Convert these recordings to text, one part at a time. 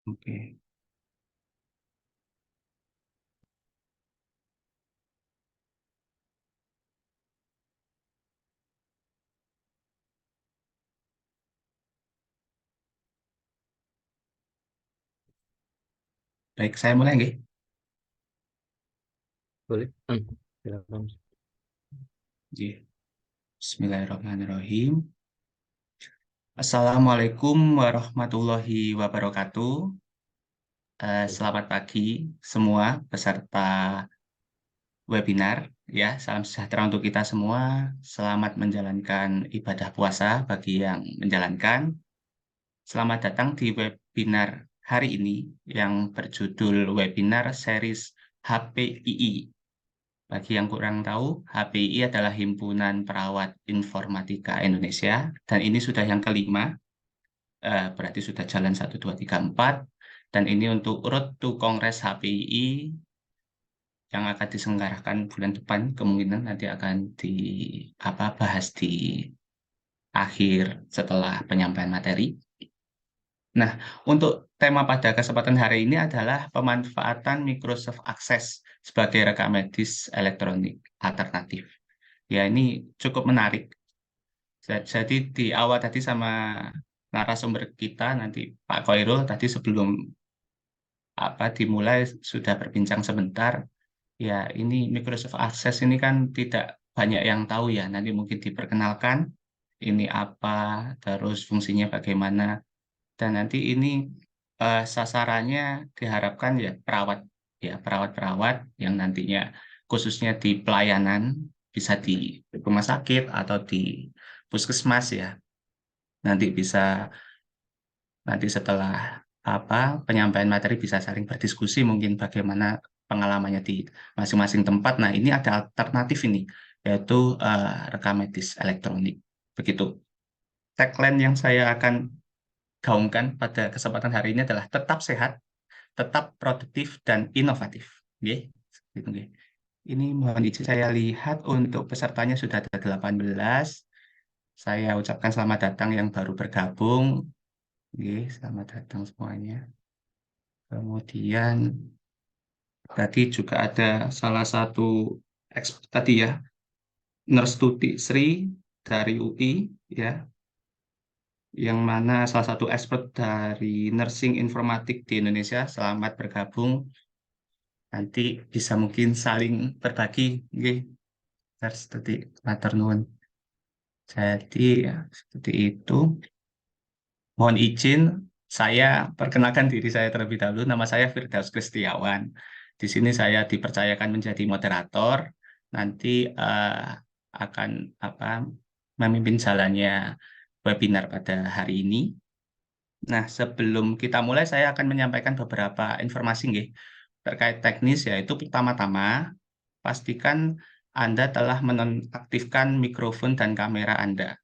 Oke, baik saya mulai nggih. Boleh. Silakan. Nggih. Bismillahirrahmanirrahim. Assalamualaikum warahmatullahi wabarakatuh. Selamat pagi semua peserta webinar. Ya, salam sejahtera untuk kita semua. Selamat menjalankan ibadah puasa bagi yang menjalankan. Selamat datang di webinar hari ini yang berjudul webinar series HPII. Bagi yang kurang tahu, HPI adalah Himpunan Perawat Informatika Indonesia, dan ini sudah yang kelima, berarti sudah jalan 1, 2, 3, 4, dan ini untuk Road to Kongres HPI yang akan diselenggarakan bulan depan, kemungkinan nanti akan bahas di akhir setelah penyampaian materi. Nah, untuk tema pada kesempatan hari ini adalah pemanfaatan Microsoft Access sebagai rekam medis elektronik alternatif. Ya, ini cukup menarik. Jadi di awal tadi sama narasumber kita nanti Pak Khoirul tadi sebelum dimulai sudah berbincang sebentar. Ya, ini Microsoft Access ini kan tidak banyak yang tahu ya. Nanti mungkin diperkenalkan ini apa, terus fungsinya bagaimana, dan nanti ini sasarannya diharapkan ya perawat-perawat yang nantinya khususnya di pelayanan bisa di rumah sakit atau di puskesmas ya. Nanti bisa nanti setelah penyampaian materi bisa saling berdiskusi mungkin bagaimana pengalamannya di masing-masing tempat. Nah, ini ada alternatif ini yaitu rekam medis elektronik. Begitu. Tagline yang saya akan gaungkan pada kesempatan hari ini adalah tetap sehat, tetap produktif dan inovatif. Oke, gitu, nggih. Ini mohon izin saya lihat untuk pesertanya sudah ada 18. Saya ucapkan selamat datang yang baru bergabung. Oke, selamat datang semuanya. Kemudian tadi juga ada salah satu expert tadi ya, Nerstuti Sri dari UI ya, yang mana salah satu expert dari nursing informatik di Indonesia. Selamat bergabung. Nanti bisa mungkin saling berbagi, nggih. Seperti matur nuwun. Jadi ya, seperti itu. Mohon izin, saya perkenalkan diri saya terlebih dahulu. Nama saya Firdaus Kristiawan. Di sini saya dipercayakan menjadi moderator. Nanti akan apa memimpin jalannya webinar pada hari ini. Nah, sebelum kita mulai, saya akan menyampaikan beberapa informasi nggih, terkait teknis, yaitu pertama-tama, pastikan Anda telah menonaktifkan mikrofon dan kamera Anda.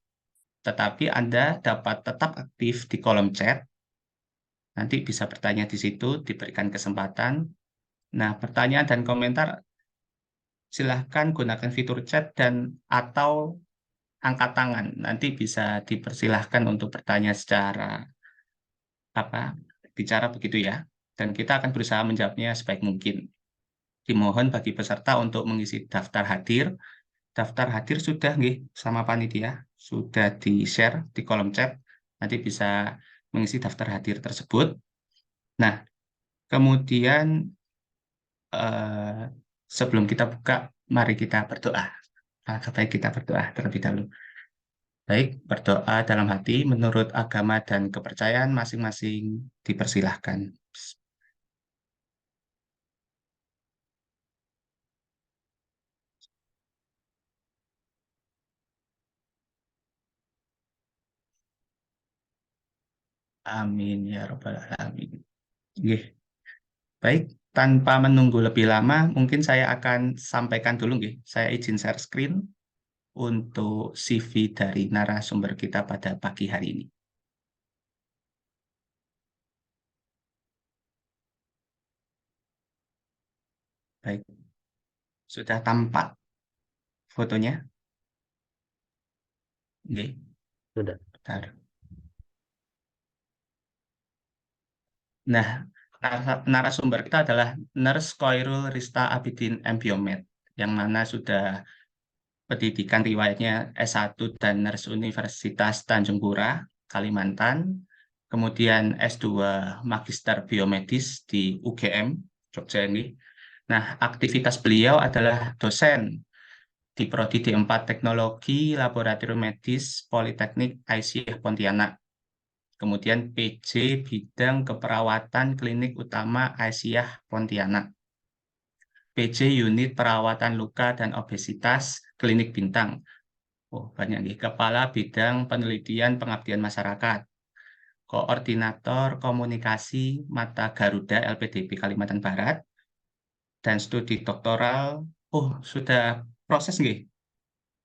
Tetapi Anda dapat tetap aktif di kolom chat, nanti bisa bertanya di situ, diberikan kesempatan. Nah, pertanyaan dan komentar silahkan gunakan fitur chat dan atau angkat tangan. Nanti bisa dipersilahkan untuk bertanya secara apa bicara begitu ya. Dan kita akan berusaha menjawabnya sebaik mungkin. Dimohon bagi peserta untuk mengisi daftar hadir. Daftar hadir sudah nggih sama panitia, sudah di-share di kolom chat. Nanti bisa mengisi daftar hadir tersebut. Nah, kemudian eh, sebelum kita buka, mari kita berdoa. Maka baik kita berdoa terlebih dahulu. Baik, berdoa dalam hati menurut agama dan kepercayaan masing-masing dipersilahkan. Amin ya robbal alamin. Nggih. Baik, tanpa menunggu lebih lama, mungkin saya akan sampaikan dulu nggih. Saya izin share screen untuk CV dari narasumber kita pada pagi hari ini. Baik, sudah tampak fotonya? Nggih, Sudah. bentar. Nah, narasumber kita adalah Nurse Koirul Rista Abidin MBiomed, yang mana sudah pendidikan riwayatnya S1 dan Nurse Universitas Tanjung Pura, Kalimantan, kemudian S2 Magister Biomedis di UGM, Jogja ini. Nah, aktivitas beliau adalah dosen di Prodi D4 Teknologi Laboratorium Medis Politeknik Aisyah Pontianak. Kemudian PJ Bidang Keperawatan Klinik Utama Aisyah Pontianak. PJ Unit Perawatan Luka dan Obesitas Klinik Bintang. Oh, banyak nih. Kepala Bidang Penelitian Pengabdian Masyarakat. Koordinator Komunikasi Mata Garuda LPDP Kalimantan Barat. Dan studi doktoral. Oh, sudah proses nggih,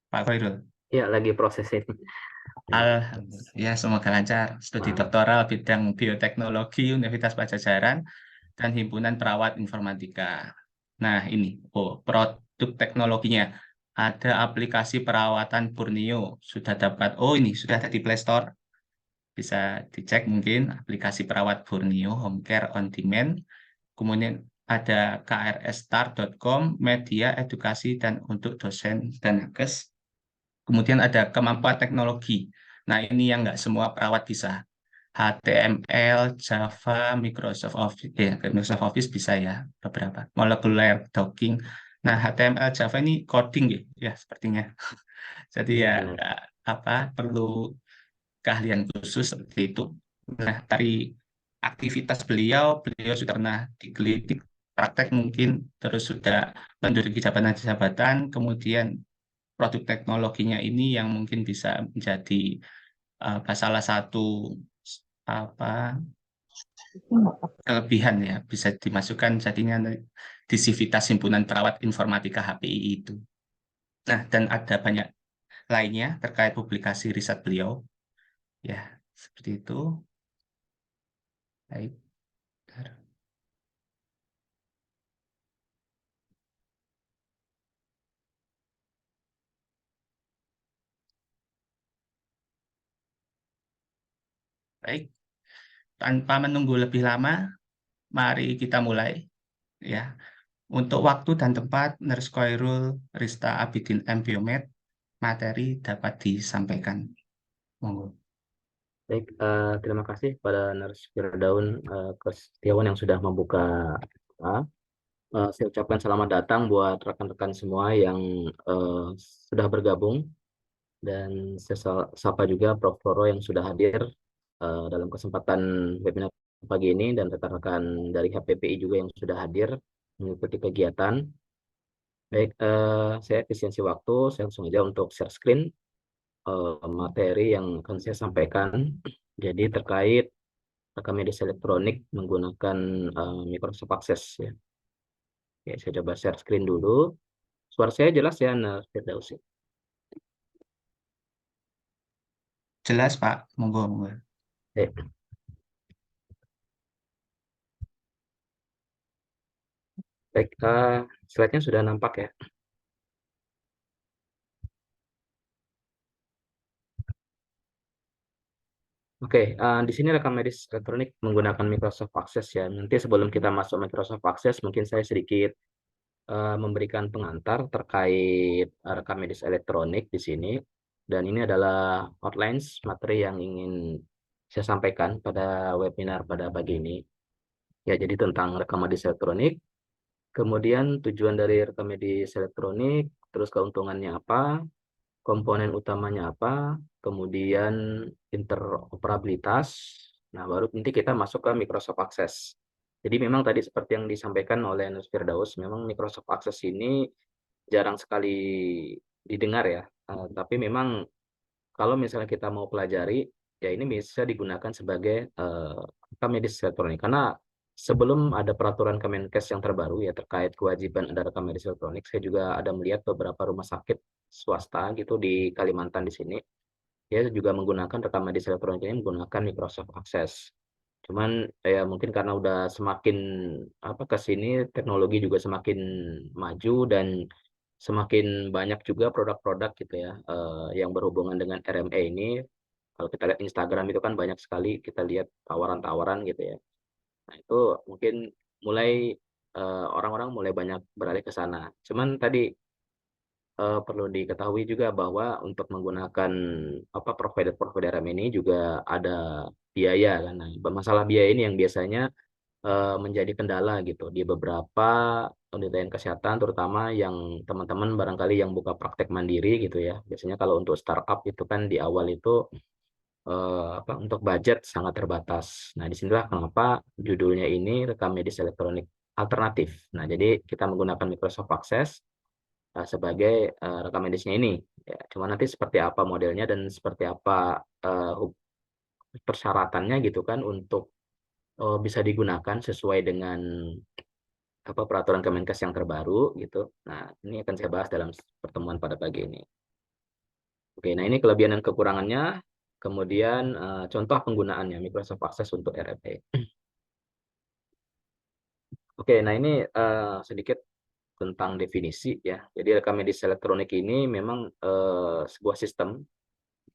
Pak Khairul? Ya, lagi prosesin. Ya, Alhamdulillah. Ya, semoga lancar. Studi maaf. doktoral bidang bioteknologi Universitas Pajajaran dan Himpunan Perawat Informatika. Nah, ini, produk teknologinya. Ada aplikasi perawatan Borneo. Sudah dapat, ini sudah ada di Play Store. Bisa dicek mungkin aplikasi perawat Borneo Home Care on Demand. Kemudian ada krsstart.com, media edukasi dan untuk dosen dan nakes. Kemudian ada kemampuan teknologi. Nah, ini yang nggak semua perawat bisa. HTML, Java, Microsoft Office, Microsoft Office bisa ya, beberapa. Molecular docking. Nah, HTML, Java ini coding ya, ya sepertinya. Jadi Ya, ya benar. nggak apa perlu keahlian khusus seperti itu. Nah, dari aktivitas beliau, beliau sudah pernah digelitik praktek mungkin, terus sudah menduduki jabatan-jabatan, kemudian produk teknologinya ini yang mungkin bisa menjadi salah satu apa kelebihan ya, bisa dimasukkan jadinya di Sivitas Himpunan Perawat Informatika HPI itu. Nah, dan ada banyak lainnya terkait publikasi riset beliau. Ya, seperti itu. Baik. Baik, tanpa menunggu lebih lama, mari kita mulai ya. Untuk waktu dan tempat, Nurse Koirul Rista Abidin M. Biomed, materi dapat disampaikan. Monggo. Baik, terima kasih pada Nars Firdaun Setiawan yang sudah membuka. uh, saya ucapkan selamat datang buat rekan-rekan semua yang sudah bergabung, dan saya sapa juga Prof. Roro yang sudah hadir dalam kesempatan webinar pagi ini, dan rekan-rekan dari HPPI juga yang sudah hadir mengikuti kegiatan. Baik, saya efisiensi waktu, saya langsung aja untuk share screen materi yang akan saya sampaikan. Jadi terkait rekam medis elektronik menggunakan Microsoft Access ya. Oke, saya coba share screen dulu. Suara saya jelas ya, Nah, Firdausi? Jelas, Pak. Monggo, monggo. Baik, baik, slide-nya sudah nampak ya. Oke, di sini rekam medis elektronik menggunakan Microsoft Access ya. Nanti sebelum kita masuk Microsoft Access, mungkin saya sedikit memberikan pengantar terkait rekam medis elektronik di sini. Dan ini adalah outlines materi yang ingin saya sampaikan pada webinar pada pagi ini. Ya, jadi tentang rekam medis elektronik, kemudian tujuan dari rekam medis elektronik, terus keuntungannya apa, komponen utamanya apa, kemudian interoperabilitas. Nah, baru nanti kita masuk ke Microsoft Access. Jadi memang tadi seperti yang disampaikan oleh Nus Firdaus, memang Microsoft Access ini jarang sekali didengar ya. Tapi memang kalau misalnya kita mau pelajari, ya ini bisa digunakan sebagai rekam medis elektronik. Karena sebelum ada peraturan Kemenkes yang terbaru ya terkait kewajiban ada rekam medis elektronik, saya juga ada melihat beberapa rumah sakit swasta gitu di Kalimantan di sini, ya juga menggunakan rekam medis elektronik ini menggunakan Microsoft Access. Cuman ya mungkin karena udah semakin apa ke sini teknologi juga semakin maju, dan semakin banyak juga produk-produk gitu ya yang berhubungan dengan RMA ini. Kalau kita lihat Instagram itu kan banyak sekali kita lihat tawaran-tawaran gitu ya. Nah, itu mungkin mulai orang-orang mulai banyak beralih ke sana. Cuman tadi perlu diketahui juga bahwa untuk menggunakan provider-provider ini juga ada biaya kan. Nah, masalah biaya ini yang biasanya menjadi kendala gitu di beberapa penelitian kesehatan, terutama yang teman-teman barangkali yang buka praktek mandiri gitu ya. Biasanya kalau untuk startup itu kan di awal itu untuk budget sangat terbatas. Nah, disinilah kenapa judulnya ini rekam medis elektronik alternatif. Nah, jadi kita menggunakan Microsoft Access sebagai rekam medisnya ini. Ya, cuma nanti seperti apa modelnya dan seperti apa persyaratannya gitu kan untuk bisa digunakan sesuai dengan peraturan Kemenkes yang terbaru gitu. Nah, ini akan saya bahas dalam pertemuan pada pagi ini. Oke, nah ini kelebihan dan kekurangannya. Kemudian contoh penggunaannya Microsoft Access untuk RFA. Oke, nah ini sedikit tentang definisi ya. Jadi rekam medis elektronik ini memang sebuah sistem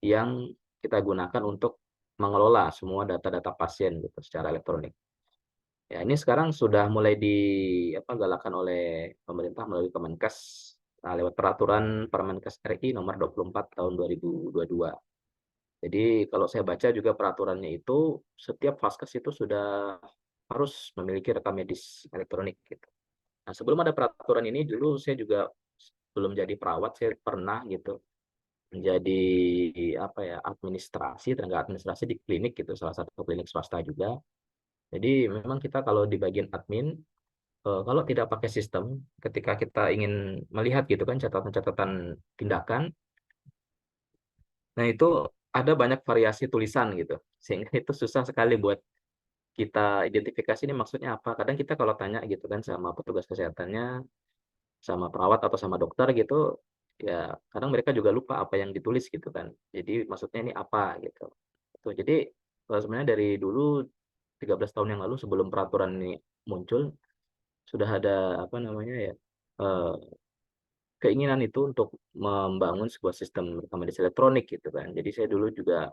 yang kita gunakan untuk mengelola semua data-data pasien gitu secara elektronik. Ya, ini sekarang sudah mulai digalakan oleh pemerintah melalui Kemenkes lewat peraturan Permenkes RI nomor 24 tahun 2022. Jadi kalau saya baca juga peraturannya itu setiap vaskes itu sudah harus memiliki rekam medis elektronik gitu. Nah, sebelum ada peraturan ini dulu saya juga belum jadi perawat, saya pernah gitu menjadi tenaga administrasi di klinik gitu, salah satu klinik swasta juga. Jadi memang kita kalau di bagian admin kalau tidak pakai sistem, ketika kita ingin melihat gitu kan catatan-catatan tindakan, nah itu ada banyak variasi tulisan gitu, sehingga itu susah sekali buat kita identifikasi ini maksudnya apa. Kadang kita kalau tanya gitu kan sama petugas kesehatannya, sama perawat atau sama dokter gitu, ya kadang mereka juga lupa apa yang ditulis gitu kan. Jadi maksudnya ini apa gitu. Tuh, jadi sebenarnya dari dulu 13 tahun yang lalu sebelum peraturan ini muncul, sudah ada ya, eh, keinginan itu untuk membangun sebuah sistem rekam medis elektronik gitu kan. Jadi saya dulu juga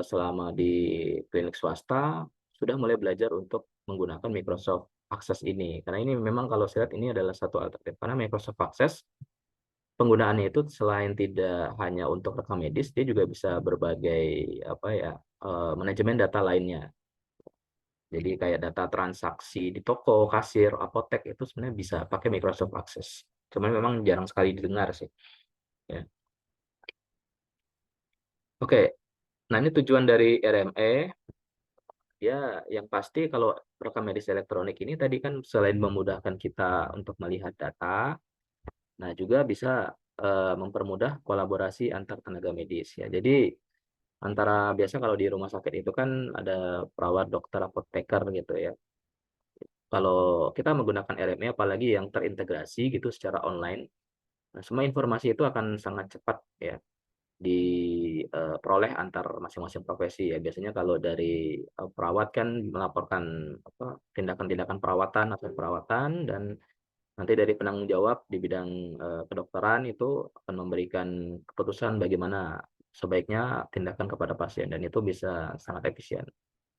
selama di klinik swasta sudah mulai belajar untuk menggunakan Microsoft Access ini. Karena ini memang kalau saya lihat ini adalah satu alternatif. Karena Microsoft Access penggunaannya itu selain tidak hanya untuk rekam medis, dia juga bisa berbagai manajemen data lainnya. Jadi kayak data transaksi di toko, kasir, apotek itu sebenarnya bisa pakai Microsoft Access. Cuman memang jarang sekali didengar sih. Ya. Oke, nah ini tujuan dari RME. Ya, yang pasti kalau rekam medis elektronik ini tadi kan selain memudahkan kita untuk melihat data, nah juga bisa mempermudah kolaborasi antar tenaga medis ya. Jadi antara biasa kalau di rumah sakit itu kan ada perawat, dokter, apoteker gitu ya. Kalau kita menggunakan RME apalagi yang terintegrasi gitu secara online, nah semua informasi itu akan sangat cepat ya diperoleh antar masing-masing profesi ya. Biasanya kalau dari perawat kan melaporkan tindakan-tindakan perawatan atau perawatan, dan nanti dari penanggung jawab di bidang kedokteran itu akan memberikan keputusan bagaimana sebaiknya tindakan kepada pasien, dan itu bisa sangat efisien.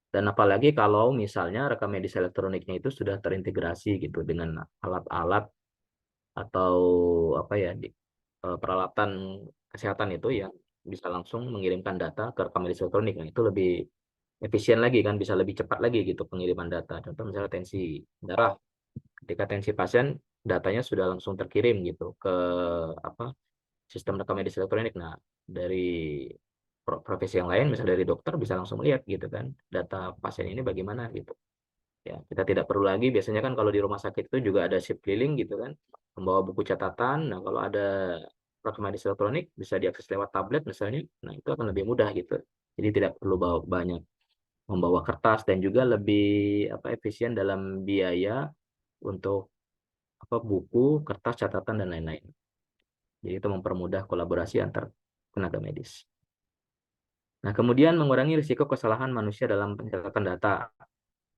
Dan apalagi kalau misalnya rekam medis elektroniknya itu sudah terintegrasi gitu dengan alat-alat atau peralatan kesehatan itu yang bisa langsung mengirimkan data ke rekam medis elektronik. Nah, itu lebih efisien lagi kan, bisa lebih cepat lagi gitu pengiriman data. Contoh misalnya tensi darah, ketika tensi pasien datanya sudah langsung terkirim gitu ke sistem rekam medis elektronik. Nah, dari profesi yang lain, misalnya dari dokter bisa langsung lihat gitu kan data pasien ini bagaimana gitu. Ya, kita tidak perlu lagi, biasanya kan kalau di rumah sakit itu juga ada shift keliling gitu kan, membawa buku catatan. Nah, kalau ada rekam medis elektronik bisa diakses lewat tablet misalnya, nah itu akan lebih mudah gitu. Jadi tidak perlu bawa banyak membawa kertas, dan juga lebih efisien dalam biaya untuk buku, kertas, catatan dan lain-lain. Jadi itu mempermudah kolaborasi antar tenaga medis. Nah, kemudian mengurangi risiko kesalahan manusia dalam pencatatan data.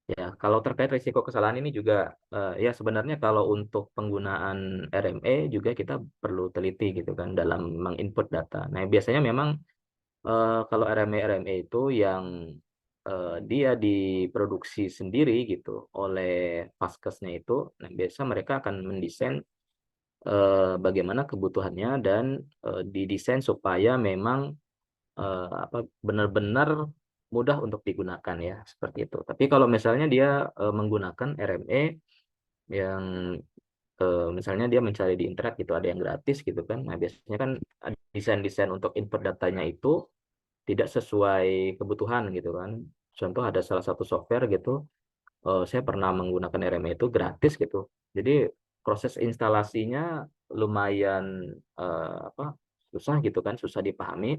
Ya, kalau terkait risiko kesalahan ini juga ya sebenarnya kalau untuk penggunaan RME juga kita perlu teliti gitu kan dalam menginput data. Nah, biasanya memang kalau RME itu yang dia diproduksi sendiri gitu oleh vaskesnya itu, nah biasa mereka akan mendesain bagaimana kebutuhannya dan didesain supaya memang benar-benar mudah untuk digunakan ya seperti itu. Tapi kalau misalnya dia menggunakan RME yang misalnya dia mencari di internet gitu ada yang gratis gitu kan, nah biasanya kan desain-desain untuk input datanya itu tidak sesuai kebutuhan gitu kan. Contoh ada salah satu software gitu, saya pernah menggunakan RME itu gratis gitu. Jadi proses instalasinya lumayan apa susah gitu kan, susah dipahami.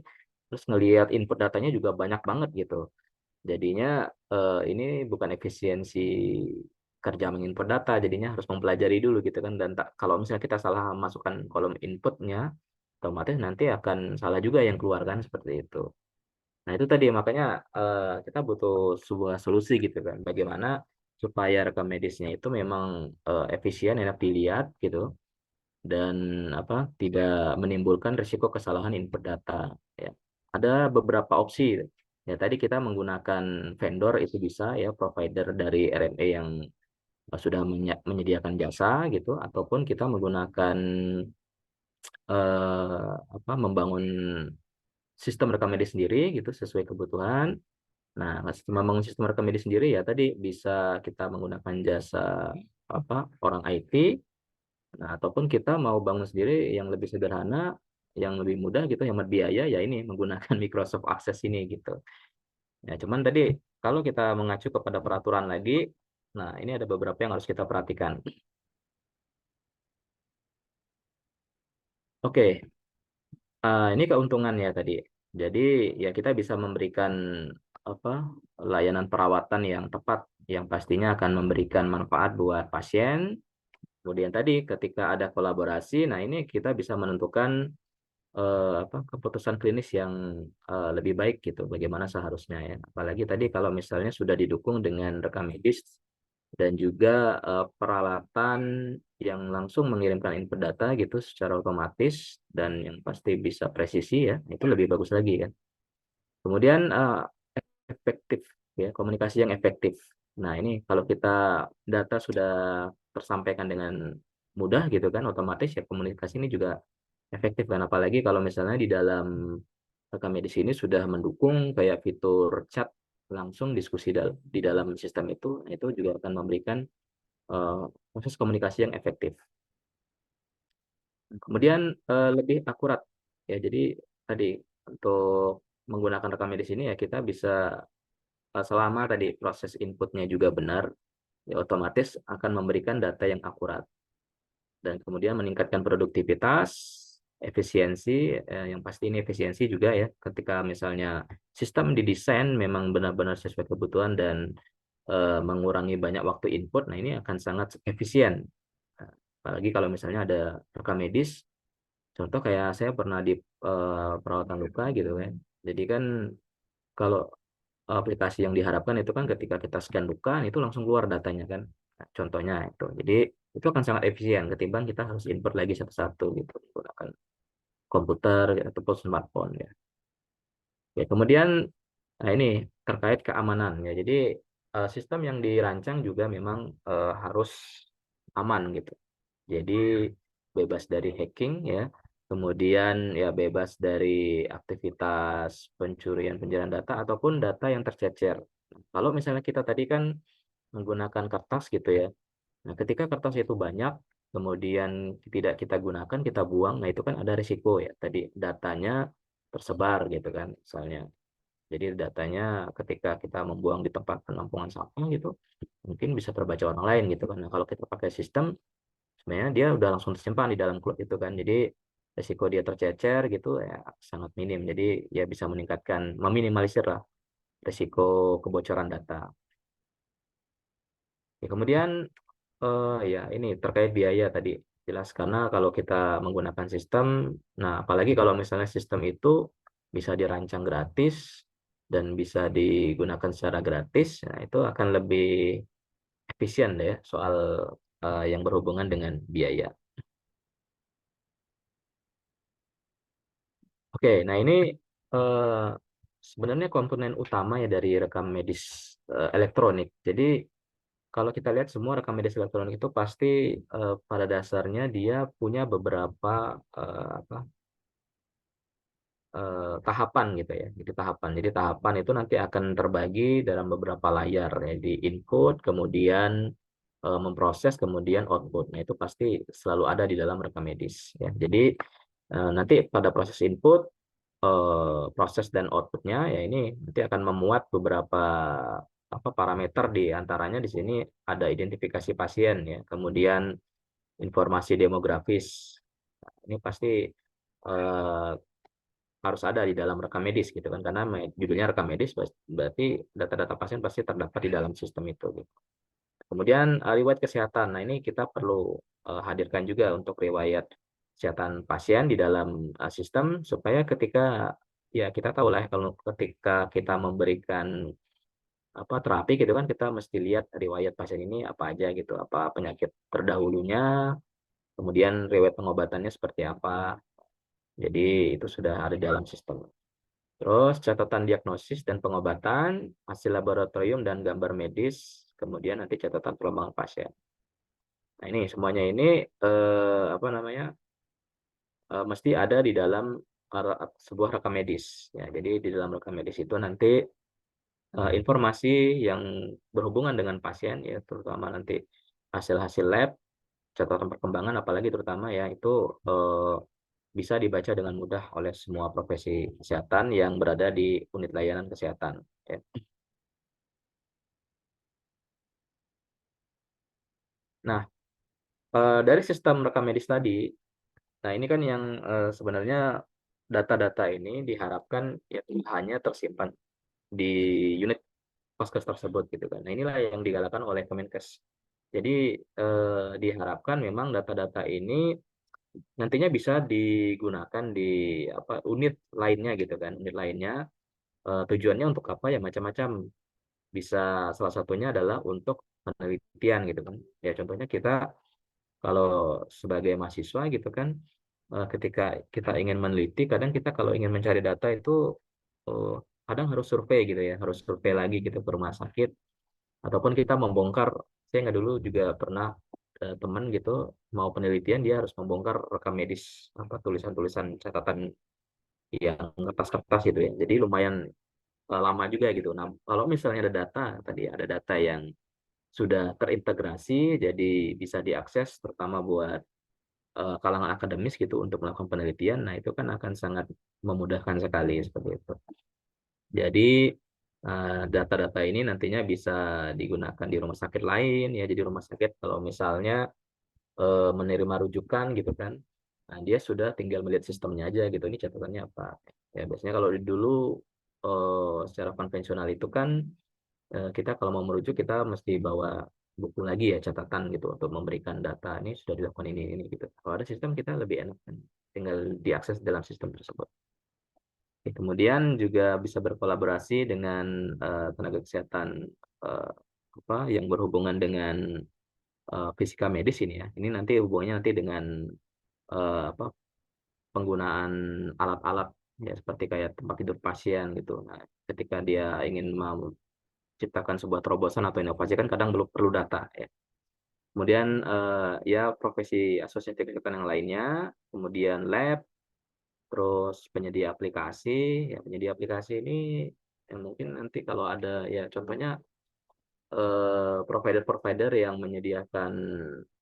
Terus ngelihat input datanya juga banyak banget gitu. Jadinya ini bukan efisiensi kerja menginput data, jadinya harus mempelajari dulu gitu kan. Dan kalau misalnya kita salah masukkan kolom inputnya, otomatis nanti akan salah juga yang keluar kan seperti itu. Nah, itu tadi makanya kita butuh sebuah solusi gitu kan. Bagaimana supaya rekam medisnya itu memang efisien, enak dilihat gitu dan apa tidak menimbulkan risiko kesalahan input data ya. Ada beberapa opsi. Ya, tadi kita menggunakan vendor itu bisa ya, provider dari RME yang sudah menyediakan jasa gitu ataupun kita menggunakan apa membangun sistem rekam medis sendiri gitu sesuai kebutuhan. Nah, membangun sistem rekam medis sendiri ya tadi bisa kita menggunakan jasa apa orang IT, nah ataupun kita mau bangun sendiri yang lebih sederhana, yang lebih mudah gitu, hemat biaya ya ini menggunakan Microsoft Access ini gitu. Ya, cuman tadi kalau kita mengacu kepada peraturan lagi, nah ini ada beberapa yang harus kita perhatikan. Oke, ini keuntungannya tadi. Jadi ya kita bisa memberikan apa layanan perawatan yang tepat, yang pastinya akan memberikan manfaat buat pasien. Kemudian tadi ketika ada kolaborasi, nah ini kita bisa menentukan apa keputusan klinis yang lebih baik gitu, bagaimana seharusnya ya. Apalagi tadi kalau misalnya sudah didukung dengan rekam medis dan juga peralatan yang langsung mengirimkan input data gitu secara otomatis dan yang pasti bisa presisi ya, itu lebih bagus lagi ya. Kemudian efektif ya, komunikasi yang efektif. Nah, ini kalau kita data sudah tersampaikan dengan mudah gitu kan, otomatis ya komunikasi ini juga efektif kan. Apalagi kalau misalnya di dalam rekam medis ini sudah mendukung kayak fitur chat langsung diskusi di dalam sistem itu juga akan memberikan eh, proses komunikasi yang efektif. Kemudian lebih akurat ya. Jadi tadi untuk menggunakan rekam medis ini ya kita bisa selama tadi proses inputnya juga benar, ya otomatis akan memberikan data yang akurat dan kemudian meningkatkan produktivitas, efisiensi, yang pasti ini efisiensi juga ya, ketika misalnya sistem didesain memang benar-benar sesuai kebutuhan dan mengurangi banyak waktu input, nah ini akan sangat efisien. Nah, apalagi kalau misalnya ada rekam medis, contoh kayak saya pernah di perawatan luka gitu kan, jadi kan kalau aplikasi yang diharapkan itu kan ketika kita scan luka itu langsung keluar datanya kan. Nah, contohnya itu. Jadi itu akan sangat efisien ketimbang kita harus input lagi satu-satu gitu menggunakan komputer ataupun smartphone ya. Ya, kemudian nah ini terkait keamanan ya. Jadi sistem yang dirancang juga memang harus aman gitu. Jadi bebas dari hacking ya. Kemudian ya bebas dari aktivitas pencurian data ataupun data yang tercecer. Kalau misalnya kita tadi kan menggunakan kertas gitu ya. Nah, ketika kertas itu banyak, kemudian tidak kita gunakan, kita buang, nah itu kan ada risiko ya. Tadi datanya tersebar gitu kan, misalnya. Jadi datanya ketika kita membuang di tempat penampungan sampah gitu, mungkin bisa terbaca orang lain gitu kan. Nah, kalau kita pakai sistem, sebenarnya dia udah langsung tersimpan di dalam cloud itu kan. Jadi risiko dia tercecer gitu ya sangat minim. Jadi ya bisa meningkatkan, meminimalisir lah risiko kebocoran data. Ya, kemudian ya ini terkait biaya tadi jelas karena kalau kita menggunakan sistem, nah apalagi kalau misalnya sistem itu bisa dirancang gratis dan bisa digunakan secara gratis, nah itu akan lebih efisien deh soal yang berhubungan dengan biaya. Oke, nah ini eh, sebenarnya komponen utama ya dari rekam medis elektronik. Jadi kalau kita lihat semua rekam medis elektronik itu pasti pada dasarnya dia punya beberapa apa, tahapan gitu ya. Jadi tahapan. Jadi tahapan itu nanti akan terbagi dalam beberapa layar ya, di input, kemudian memproses, kemudian output. Nah, itu pasti selalu ada di dalam rekam medis ya. Jadi nanti pada proses input, proses dan outputnya ya ini nanti akan memuat beberapa apa parameter, di antaranya di sini ada identifikasi pasien ya, kemudian informasi demografis. Ini pasti eh, harus ada di dalam rekam medis gitu kan, karena judulnya rekam medis berarti data-data pasien pasti terdapat di dalam sistem itu gitu. Kemudian riwayat kesehatan. Nah, ini kita perlu hadirkan juga untuk riwayat kesehatan pasien di dalam sistem, supaya ketika ya kita tahu lah kalau ketika kita memberikan apa terapi gitu kan, kita mesti lihat riwayat pasien ini apa aja gitu, apa penyakit terdahulunya, kemudian riwayat pengobatannya seperti apa. Jadi itu sudah ada di dalam sistem. Terus catatan diagnosis dan pengobatan, hasil laboratorium dan gambar medis, kemudian nanti catatan perkembangan pasien. Nah, ini semuanya ini apa namanya, mesti ada di dalam sebuah rekam medis. Ya, jadi di dalam rekam medis itu nanti informasi yang berhubungan dengan pasien, ya terutama nanti hasil-hasil lab, catatan perkembangan, apalagi terutama ya itu bisa dibaca dengan mudah oleh semua profesi kesehatan yang berada di unit layanan kesehatan. Ya. Nah, dari sistem rekam medis tadi, nah ini kan yang sebenarnya data-data ini diharapkan ya hanya tersimpan di unit Paskes tersebut gitu kan. Nah, inilah yang digalakan oleh Kemenkes. Jadi diharapkan memang data-data ini nantinya bisa digunakan di apa unit lainnya gitu kan. Unit lainnya tujuannya untuk apa ya, macam-macam. Bisa salah satunya adalah untuk penelitian gitu kan. Ya contohnya kita kalau sebagai mahasiswa gitu kan, ketika kita ingin meneliti, kadang kita kalau ingin mencari data itu eh, kadang harus survei gitu ya, harus survei lagi gitu ke rumah sakit, ataupun kita membongkar. Saya nggak dulu juga pernah teman gitu mau penelitian, dia harus membongkar rekam medis, apa tulisan-tulisan catatan yang kertas-kertas gitu ya. Jadi lumayan lama juga gitu. Nah, kalau misalnya ada data tadi, ada data yang sudah terintegrasi, jadi bisa diakses terutama buat kalangan akademis gitu untuk melakukan penelitian. Nah, itu kan akan sangat memudahkan sekali seperti itu. Jadi data-data ini nantinya bisa digunakan di rumah sakit lain ya. Jadi rumah sakit kalau misalnya menerima rujukan gitu kan, nah dia sudah tinggal melihat sistemnya aja gitu. Ini catatannya apa? Ya biasanya kalau dulu secara konvensional itu kan kita kalau mau merujuk kita mesti bawa buku lagi ya, catatan gitu untuk memberikan data ini sudah dilakukan ini gitu. Kalau ada sistem kita lebih enak kan, tinggal diakses dalam sistem tersebut. Oke, kemudian juga bisa berkolaborasi dengan tenaga kesehatan eh, apa yang berhubungan dengan fisika medis ini ya. Ini nanti hubungannya nanti dengan apa penggunaan alat-alat ya, seperti kayak tempat tidur pasien gitu. Nah, ketika dia ingin menciptakan sebuah terobosan atau inovasi kan kadang belum perlu data ya. Kemudian ya profesi asosiasi kesehatan yang lainnya, kemudian lab, terus penyedia aplikasi. Ya penyedia aplikasi ini yang mungkin nanti kalau ada ya contohnya provider-provider yang menyediakan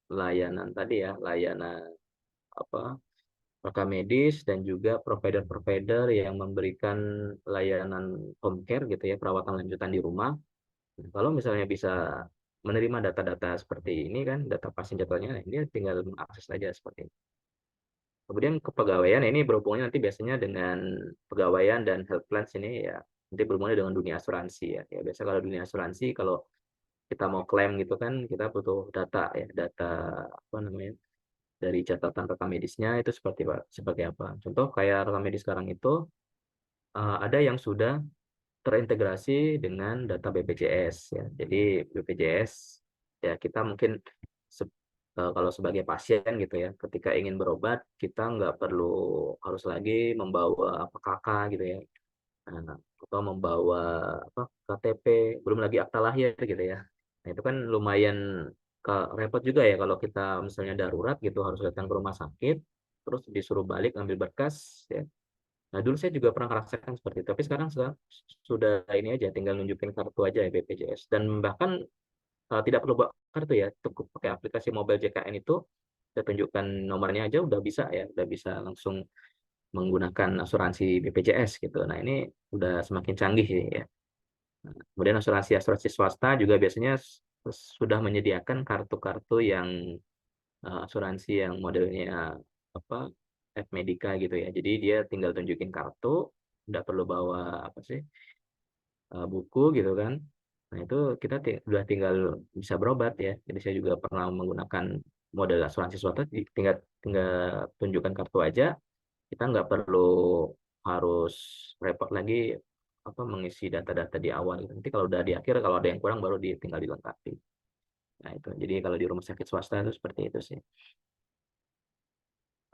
layanan tadi ya, layanan apa rekam medis, dan juga provider-provider yang memberikan layanan home care gitu ya, perawatan lanjutan di rumah. Nah, kalau misalnya bisa menerima data-data seperti ini kan, data pasien jadwalnya, nah, dia tinggal mengakses saja seperti ini. Kemudian kepegawaian ini berhubungan nanti biasanya dengan pegawaian dan health plans ini ya, nanti berhubungan dengan dunia asuransi ya. Ya biasa kalau dunia asuransi, kalau kita mau klaim gitu kan, kita butuh data ya, data apa namanya, dari catatan rekam medisnya itu seperti apa. Contoh kayak rekam medis sekarang itu ada yang sudah terintegrasi dengan data BPJS ya. Jadi BPJS ya kita mungkin kalau sebagai pasien gitu ya, ketika ingin berobat kita nggak perlu harus lagi membawa apa kakak gitu ya. atau membawa apa KTP, belum lagi akta lahir gitu ya. Nah, itu kan lumayan repot juga ya kalau kita misalnya darurat gitu harus datang ke rumah sakit, terus disuruh balik ambil berkas ya. Nah, dulu saya juga pernah merasakan seperti itu, tapi sekarang sudah ini aja, tinggal nunjukin kartu aja ya BPJS. Dan bahkan tidak perlu bawa kartu ya, cukup pakai aplikasi mobile JKN itu, saya tunjukkan nomornya aja udah bisa ya, udah bisa langsung menggunakan asuransi BPJS gitu. Nah, ini udah semakin canggih sih ya. Kemudian asuransi swasta juga biasanya sudah menyediakan kartu-kartu yang asuransi yang modelnya apa F-Medica gitu ya. Jadi dia tinggal tunjukin kartu, nggak perlu bawa apa sih buku gitu kan. Nah, itu kita udah tinggal bisa berobat ya. Jadi saya juga pernah menggunakan model asuransi swasta, tinggal tinggal tunjukkan kartu aja, kita nggak perlu harus repot lagi apa mengisi data-data di awal gitu. Nanti kalau udah di akhir, kalau ada yang kurang baru tinggal dilengkapi. Nah, itu. Jadi kalau di rumah sakit swasta itu seperti itu sih.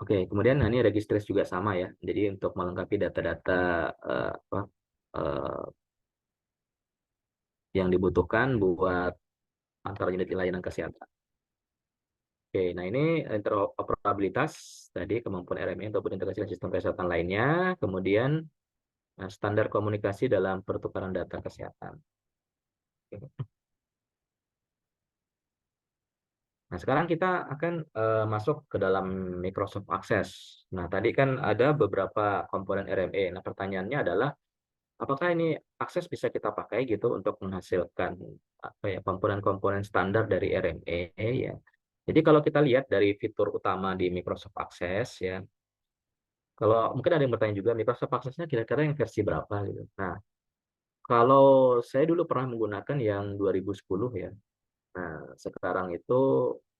Oke, kemudian nah, ini registris juga sama ya. Jadi untuk melengkapi data-data apa eh, yang dibutuhkan buat antar unit layanan kesehatan. Oke, nah ini interoperabilitas tadi kemampuan RME ataupun integrasi dengan sistem kesehatan lainnya, kemudian standar komunikasi dalam pertukaran data kesehatan. Oke. Nah, sekarang kita akan masuk ke dalam Microsoft Access. Nah, tadi kan ada beberapa komponen RME. Nah, pertanyaannya adalah apakah ini akses bisa kita pakai gitu untuk menghasilkan apa ya komponen-komponen standar dari RME ya. Jadi kalau kita lihat dari fitur utama di Microsoft Access ya, kalau mungkin ada yang bertanya juga Microsoft Access-nya kira-kira yang versi berapa gitu. Nah, kalau saya dulu pernah menggunakan yang 2010 ya. Nah, sekarang itu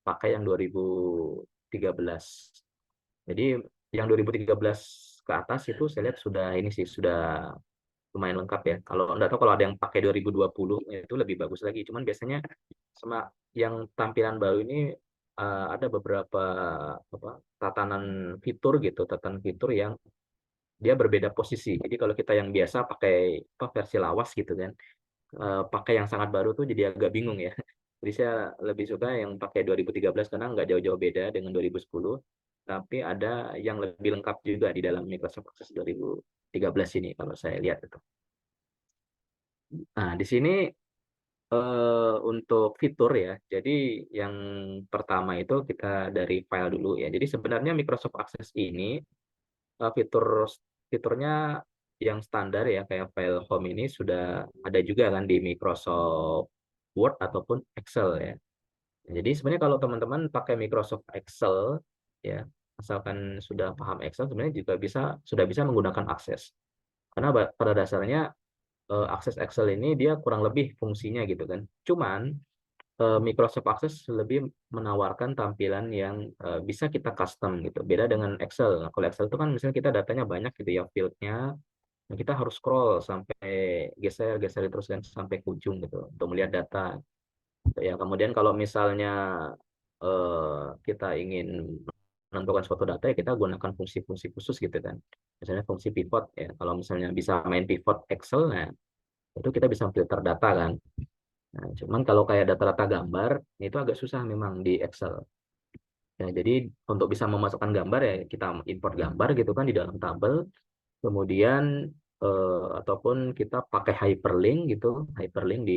pakai yang 2013. Jadi yang 2013 ke atas itu saya lihat sudah ini sih sudah lumayan lengkap ya. Kalau enggak tahu kalau ada yang pakai 2020 itu lebih bagus lagi. Cuman biasanya sama yang tampilan baru ini ada beberapa apa tatanan fitur gitu, tatanan fitur yang dia berbeda posisi. Jadi kalau kita yang biasa pakai apa versi lawas gitu kan, pakai yang sangat baru tuh jadi agak bingung ya. Jadi saya lebih suka yang pakai 2013 karena nggak jauh-jauh beda dengan 2010, tapi ada yang lebih lengkap juga di dalam Microsoft Access 2013 ini kalau saya lihat itu. Nah, di sini untuk fitur ya, jadi yang pertama itu kita dari file dulu ya. Jadi sebenarnya Microsoft Access ini fiturnya yang standar ya kayak file home ini sudah ada juga kan di Microsoft Word ataupun Excel ya. Jadi sebenarnya kalau teman-teman pakai Microsoft Excel ya, asalkan sudah paham Excel sebenarnya juga sudah bisa menggunakan Access. Karena pada dasarnya Access Excel ini dia kurang lebih fungsinya gitu kan. Cuman Microsoft Access lebih menawarkan tampilan yang bisa kita custom gitu. Beda dengan Excel. Nah, kalau Excel itu kan misalnya kita datanya banyak gitu ya, field-nya. Nah, kita harus scroll sampai geser terus kan sampai ke ujung gitu untuk melihat data. Ya, kemudian kalau misalnya kita ingin menentukan suatu data ya kita gunakan fungsi-fungsi khusus gitu kan. Misalnya fungsi pivot ya. Kalau misalnya bisa main pivot Excel, nah itu kita bisa filter data kan. Nah, cuman kalau kayak data-data gambar, itu agak susah memang di Excel. Ya, jadi untuk bisa memasukkan gambar ya kita import gambar gitu kan di dalam tabel, kemudian ataupun kita pakai hyperlink gitu, hyperlink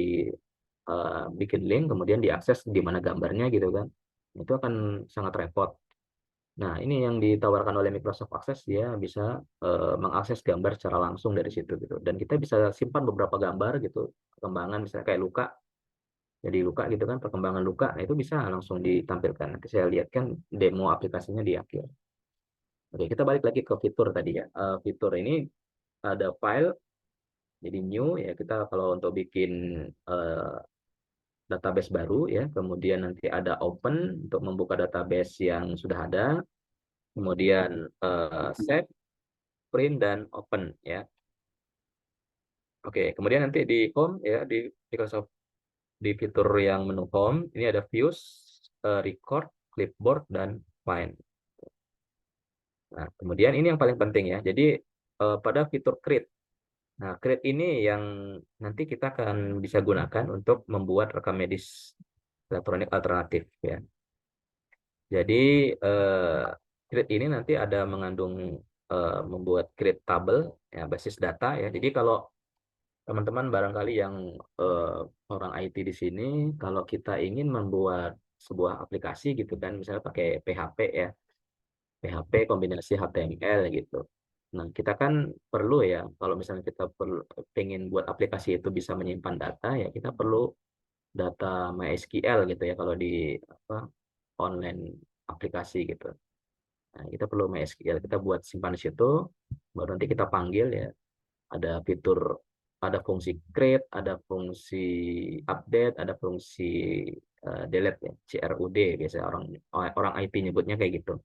bikin link, kemudian diakses di mana gambarnya gitu kan. Itu akan sangat repot. Nah, ini yang ditawarkan oleh Microsoft Access, dia bisa mengakses gambar secara langsung dari situ gitu. Dan kita bisa simpan beberapa gambar gitu, perkembangan misalnya kayak luka, jadi luka gitu kan perkembangan luka nah itu bisa langsung ditampilkan nanti saya lihat kan demo aplikasinya di akhir. Oke, kita balik lagi ke fitur tadi ya. Fitur ini ada file jadi new ya, kita kalau untuk bikin eh, database baru ya, kemudian nanti ada open untuk membuka database yang sudah ada, kemudian save, print, dan open ya. Oke, kemudian nanti di home ya, di Microsoft di fitur yang menu home ini ada views, record, clipboard, dan find. Nah, kemudian ini yang paling penting ya. Jadi pada fitur create. Nah, create ini yang nanti kita akan bisa gunakan untuk membuat rekam medis elektronik alternatif ya. Jadi create ini nanti ada mengandung membuat create table ya basis data ya. Jadi kalau teman-teman barangkali yang orang IT di sini, kalau kita ingin membuat sebuah aplikasi gitu kan, misalnya pakai PHP ya, PHP kombinasi HTML gitu. Nah, kita kan perlu ya, kalau misalnya kita perlu pengen buat aplikasi itu bisa menyimpan data ya, kita perlu data MySQL gitu ya kalau di apa online aplikasi gitu. Nah, kita perlu MySQL, kita buat simpan di situ, baru nanti kita panggil ya, ada fitur, ada fungsi create, ada fungsi update, ada fungsi delete ya, CRUD biasanya orang orang IT nyebutnya kayak gitu.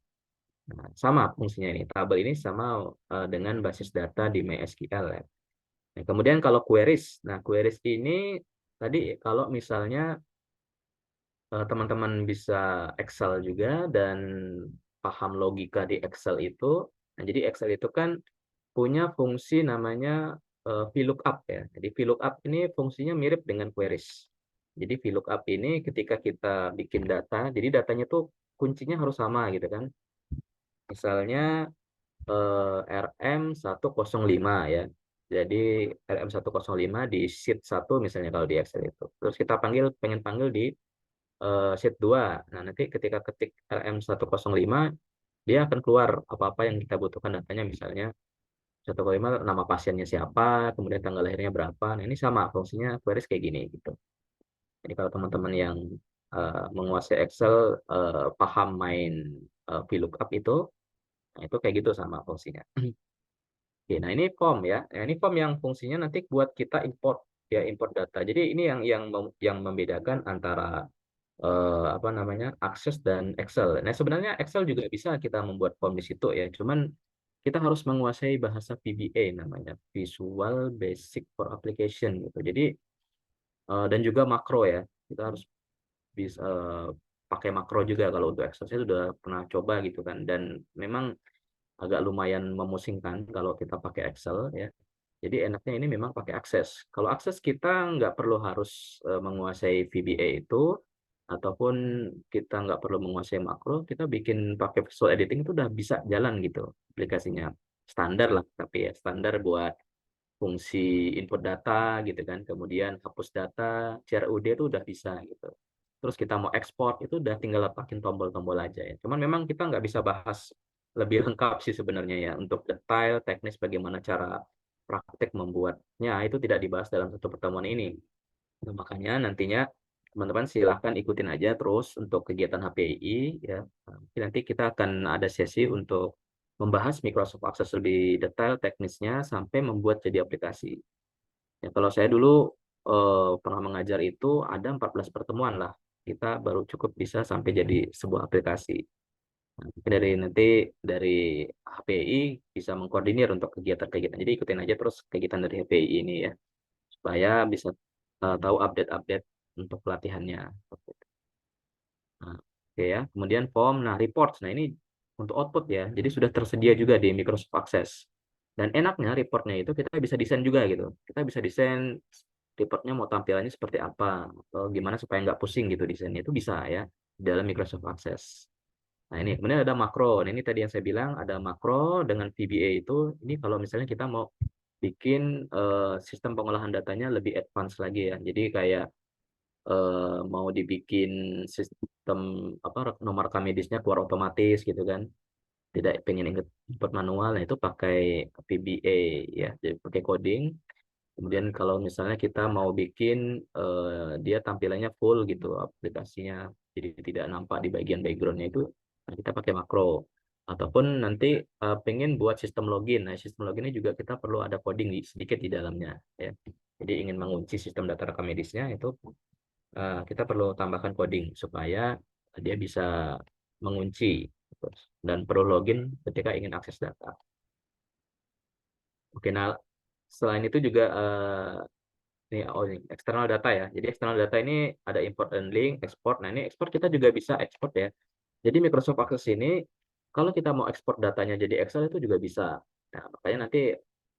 Nah, sama fungsinya ini, tabel ini sama dengan basis data di MySQL ya. Nah, kemudian kalau queries, nah queries ini tadi kalau misalnya teman-teman bisa Excel juga dan paham logika di Excel itu, nah jadi Excel itu kan punya fungsi namanya VLOOKUP ya. Jadi VLOOKUP ini fungsinya mirip dengan queries. Jadi VLOOKUP ini ketika kita bikin data, jadi datanya tuh kuncinya harus sama gitu kan. Misalnya RM105 ya. Jadi RM105 di sheet 1 misalnya kalau di Excel itu. Terus kita pengen panggil di sheet 2. Nah, nanti ketika ketik RM105 dia akan keluar apa-apa yang kita butuhkan datanya misalnya 105 nama pasiennya siapa, kemudian tanggal lahirnya berapa. Nah, ini sama fungsinya queries kayak gini gitu. Jadi kalau teman-teman yang menguasai Excel paham main VLOOKUP itu, nah itu kayak gitu sama fungsinya. Oke, nah ini form ya. Nah, ini form yang fungsinya nanti buat kita import ya import data. Jadi ini yang membedakan antara apa namanya Access dan Excel. Nah sebenarnya Excel juga bisa kita membuat form di situ ya. Cuman kita harus menguasai bahasa VBA namanya Visual Basic for Application gitu. Jadi dan juga makro ya. Kita harus bisa pakai makro juga kalau untuk Excel. Saya sudah pernah coba gitu kan. Dan memang agak lumayan memusingkan kalau kita pakai Excel ya. Jadi enaknya ini memang pakai Access. Kalau Access kita nggak perlu harus menguasai VBA itu, ataupun kita nggak perlu menguasai makro, kita bikin pakai visual editing itu udah bisa jalan gitu aplikasinya. Standar lah, tapi ya standar buat fungsi input data gitu kan, kemudian hapus data, CRUD itu udah bisa gitu. Terus kita mau ekspor itu udah tinggal lepakin tombol-tombol aja ya. Cuman memang kita nggak bisa bahas lebih lengkap sih sebenarnya ya untuk detail teknis bagaimana cara praktek membuatnya itu tidak dibahas dalam satu pertemuan ini. Nah, makanya nantinya teman-teman silahkan ikutin aja terus untuk kegiatan HPI ya. Nanti kita akan ada sesi untuk membahas Microsoft Access lebih detail teknisnya sampai membuat jadi aplikasi. Ya, kalau saya dulu pernah mengajar itu ada 14 pertemuan lah. Kita baru cukup bisa sampai jadi sebuah aplikasi. Nah, mungkin dari nanti dari HPI bisa mengkoordinir untuk kegiatan-kegiatan. Jadi ikutin aja terus kegiatan dari HPI ini ya, supaya bisa tahu update-update untuk pelatihannya. Nah, oke ya. Kemudian form, nah reports. Nah ini untuk output ya. Jadi sudah tersedia juga di Microsoft Access. Dan enaknya reportnya itu kita bisa desain juga gitu. Kita bisa desain reportnya mau tampilannya seperti apa, atau gimana supaya nggak pusing gitu desainnya itu bisa ya di dalam Microsoft Access. Nah ini kemudian ada makro. Nah ini tadi yang saya bilang ada makro dengan VBA itu. Ini kalau misalnya kita mau bikin sistem pengolahan datanya lebih advance lagi ya. Jadi kayak mau dibikin sistem apa nomor rekam medisnya keluar otomatis gitu kan, tidak pengen input manual, nah itu pakai VBA ya, jadi pakai coding. Kemudian kalau misalnya kita mau bikin dia tampilannya full gitu aplikasinya, jadi tidak nampak di bagian backgroundnya itu, nah kita pakai makro. Ataupun nanti pengen buat sistem login, nah sistem loginnya juga kita perlu ada coding sedikit di dalamnya ya. Jadi ingin mengunci sistem data rekam medisnya itu kita perlu tambahkan coding supaya dia bisa mengunci dan perlu login ketika ingin akses data. Oke, nah selain itu juga ini eksternal data ya. Jadi eksternal data ini ada import dan link, export. Nah ini export kita juga bisa export ya. Jadi Microsoft Access ini kalau kita mau export datanya jadi Excel itu juga bisa. Nah makanya nanti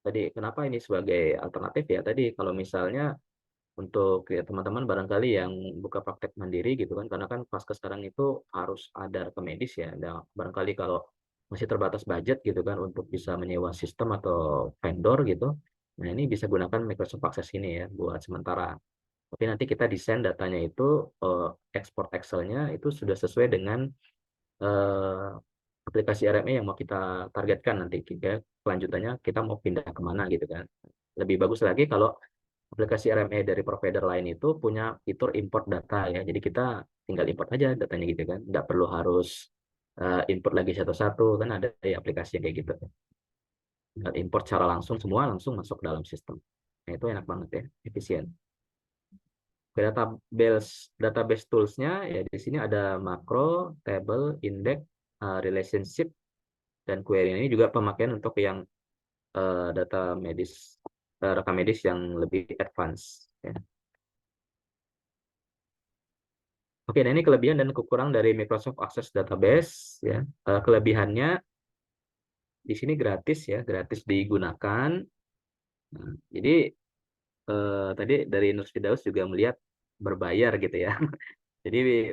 tadi kenapa ini sebagai alternatif ya tadi kalau misalnya untuk ya teman-teman barangkali yang buka praktek mandiri gitu kan, karena kan pasca sekarang itu harus ada rekam medis ya. Nah, barangkali kalau masih terbatas budget gitu kan untuk bisa menyewa sistem atau vendor gitu. Nah, ini bisa gunakan Microsoft Access ini ya buat sementara. Tapi nanti kita desain datanya itu export Excel-nya itu sudah sesuai dengan eh, aplikasi RME yang mau kita targetkan nanti. Kelanjutannya kita mau pindah kemana gitu kan. Lebih bagus lagi kalau aplikasi RME dari provider lain itu punya fitur import data ya. Jadi kita tinggal import aja datanya gitu kan. Nggak perlu harus import lagi satu-satu kan ada di aplikasi yang kayak gitu. Tinggal import secara langsung semua langsung masuk dalam sistem. Nah, itu enak banget ya, efisien. Database tools-nya ya di sini ada makro, table, index, relationship dan query. Ini juga pemakaian untuk yang data medis rekam medis yang lebih advance ya. Oke, nah ini kelebihan dan kekurangan dari Microsoft Access Database ya. Kelebihannya di sini gratis ya, gratis digunakan. Nah, jadi tadi dari Nurs Firdaus juga melihat berbayar gitu ya. Jadi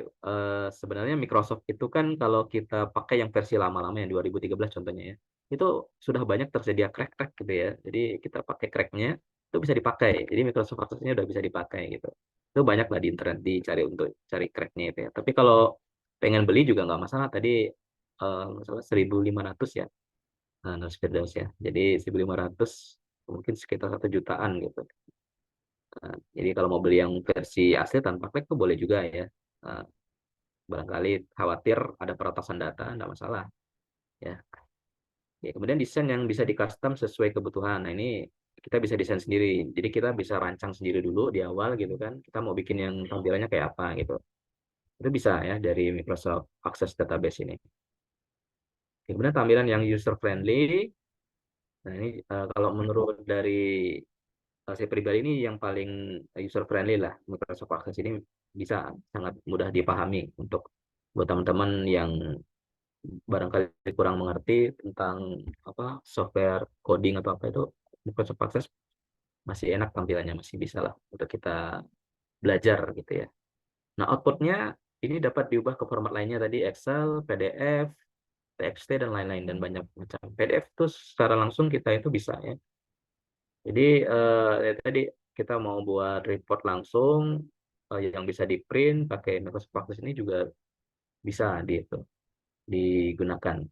sebenarnya Microsoft itu kan kalau kita pakai yang versi lama-lama yang 2013 contohnya ya, itu sudah banyak tersedia crack-crack gitu ya. Jadi kita pakai cracknya itu bisa dipakai. Jadi Microsoft Access-nya udah bisa dipakai gitu. Itu banyak lah di internet dicari untuk cari cracknya itu ya. Tapi kalau pengen beli juga nggak masalah. Tadi masalah 1.500 ya, nah, Firdaus ya. Jadi 1.500 mungkin sekitar 1 jutaan gitu. Jadi kalau mau beli yang versi asli tanpa crack tuh boleh juga ya. Nah, barangkali khawatir ada peretasan data, enggak masalah ya. Ya, kemudian desain yang bisa di custom sesuai kebutuhan. Nah, ini kita bisa desain sendiri. Jadi kita bisa rancang sendiri dulu di awal gitu kan. Kita mau bikin yang tampilannya kayak apa gitu. Itu bisa ya dari Microsoft Access Database ini. Kemudian tampilan yang user friendly. Nah, ini kalau menurut dari saya pribadi ini yang paling user friendly lah. Microsoft Access ini bisa sangat mudah dipahami untuk buat teman-teman yang barangkali kurang mengerti tentang apa software coding atau apa itu Microsoft Access masih enak tampilannya masih bisa lah untuk kita belajar gitu ya. Nah outputnya ini dapat diubah ke format lainnya tadi Excel, PDF, TXT dan lain-lain dan banyak macam. PDF itu secara langsung kita itu bisa ya. Jadi ya tadi kita mau buat report langsung yang bisa di print pakai Microsoft Access ini juga bisa di itu digunakan.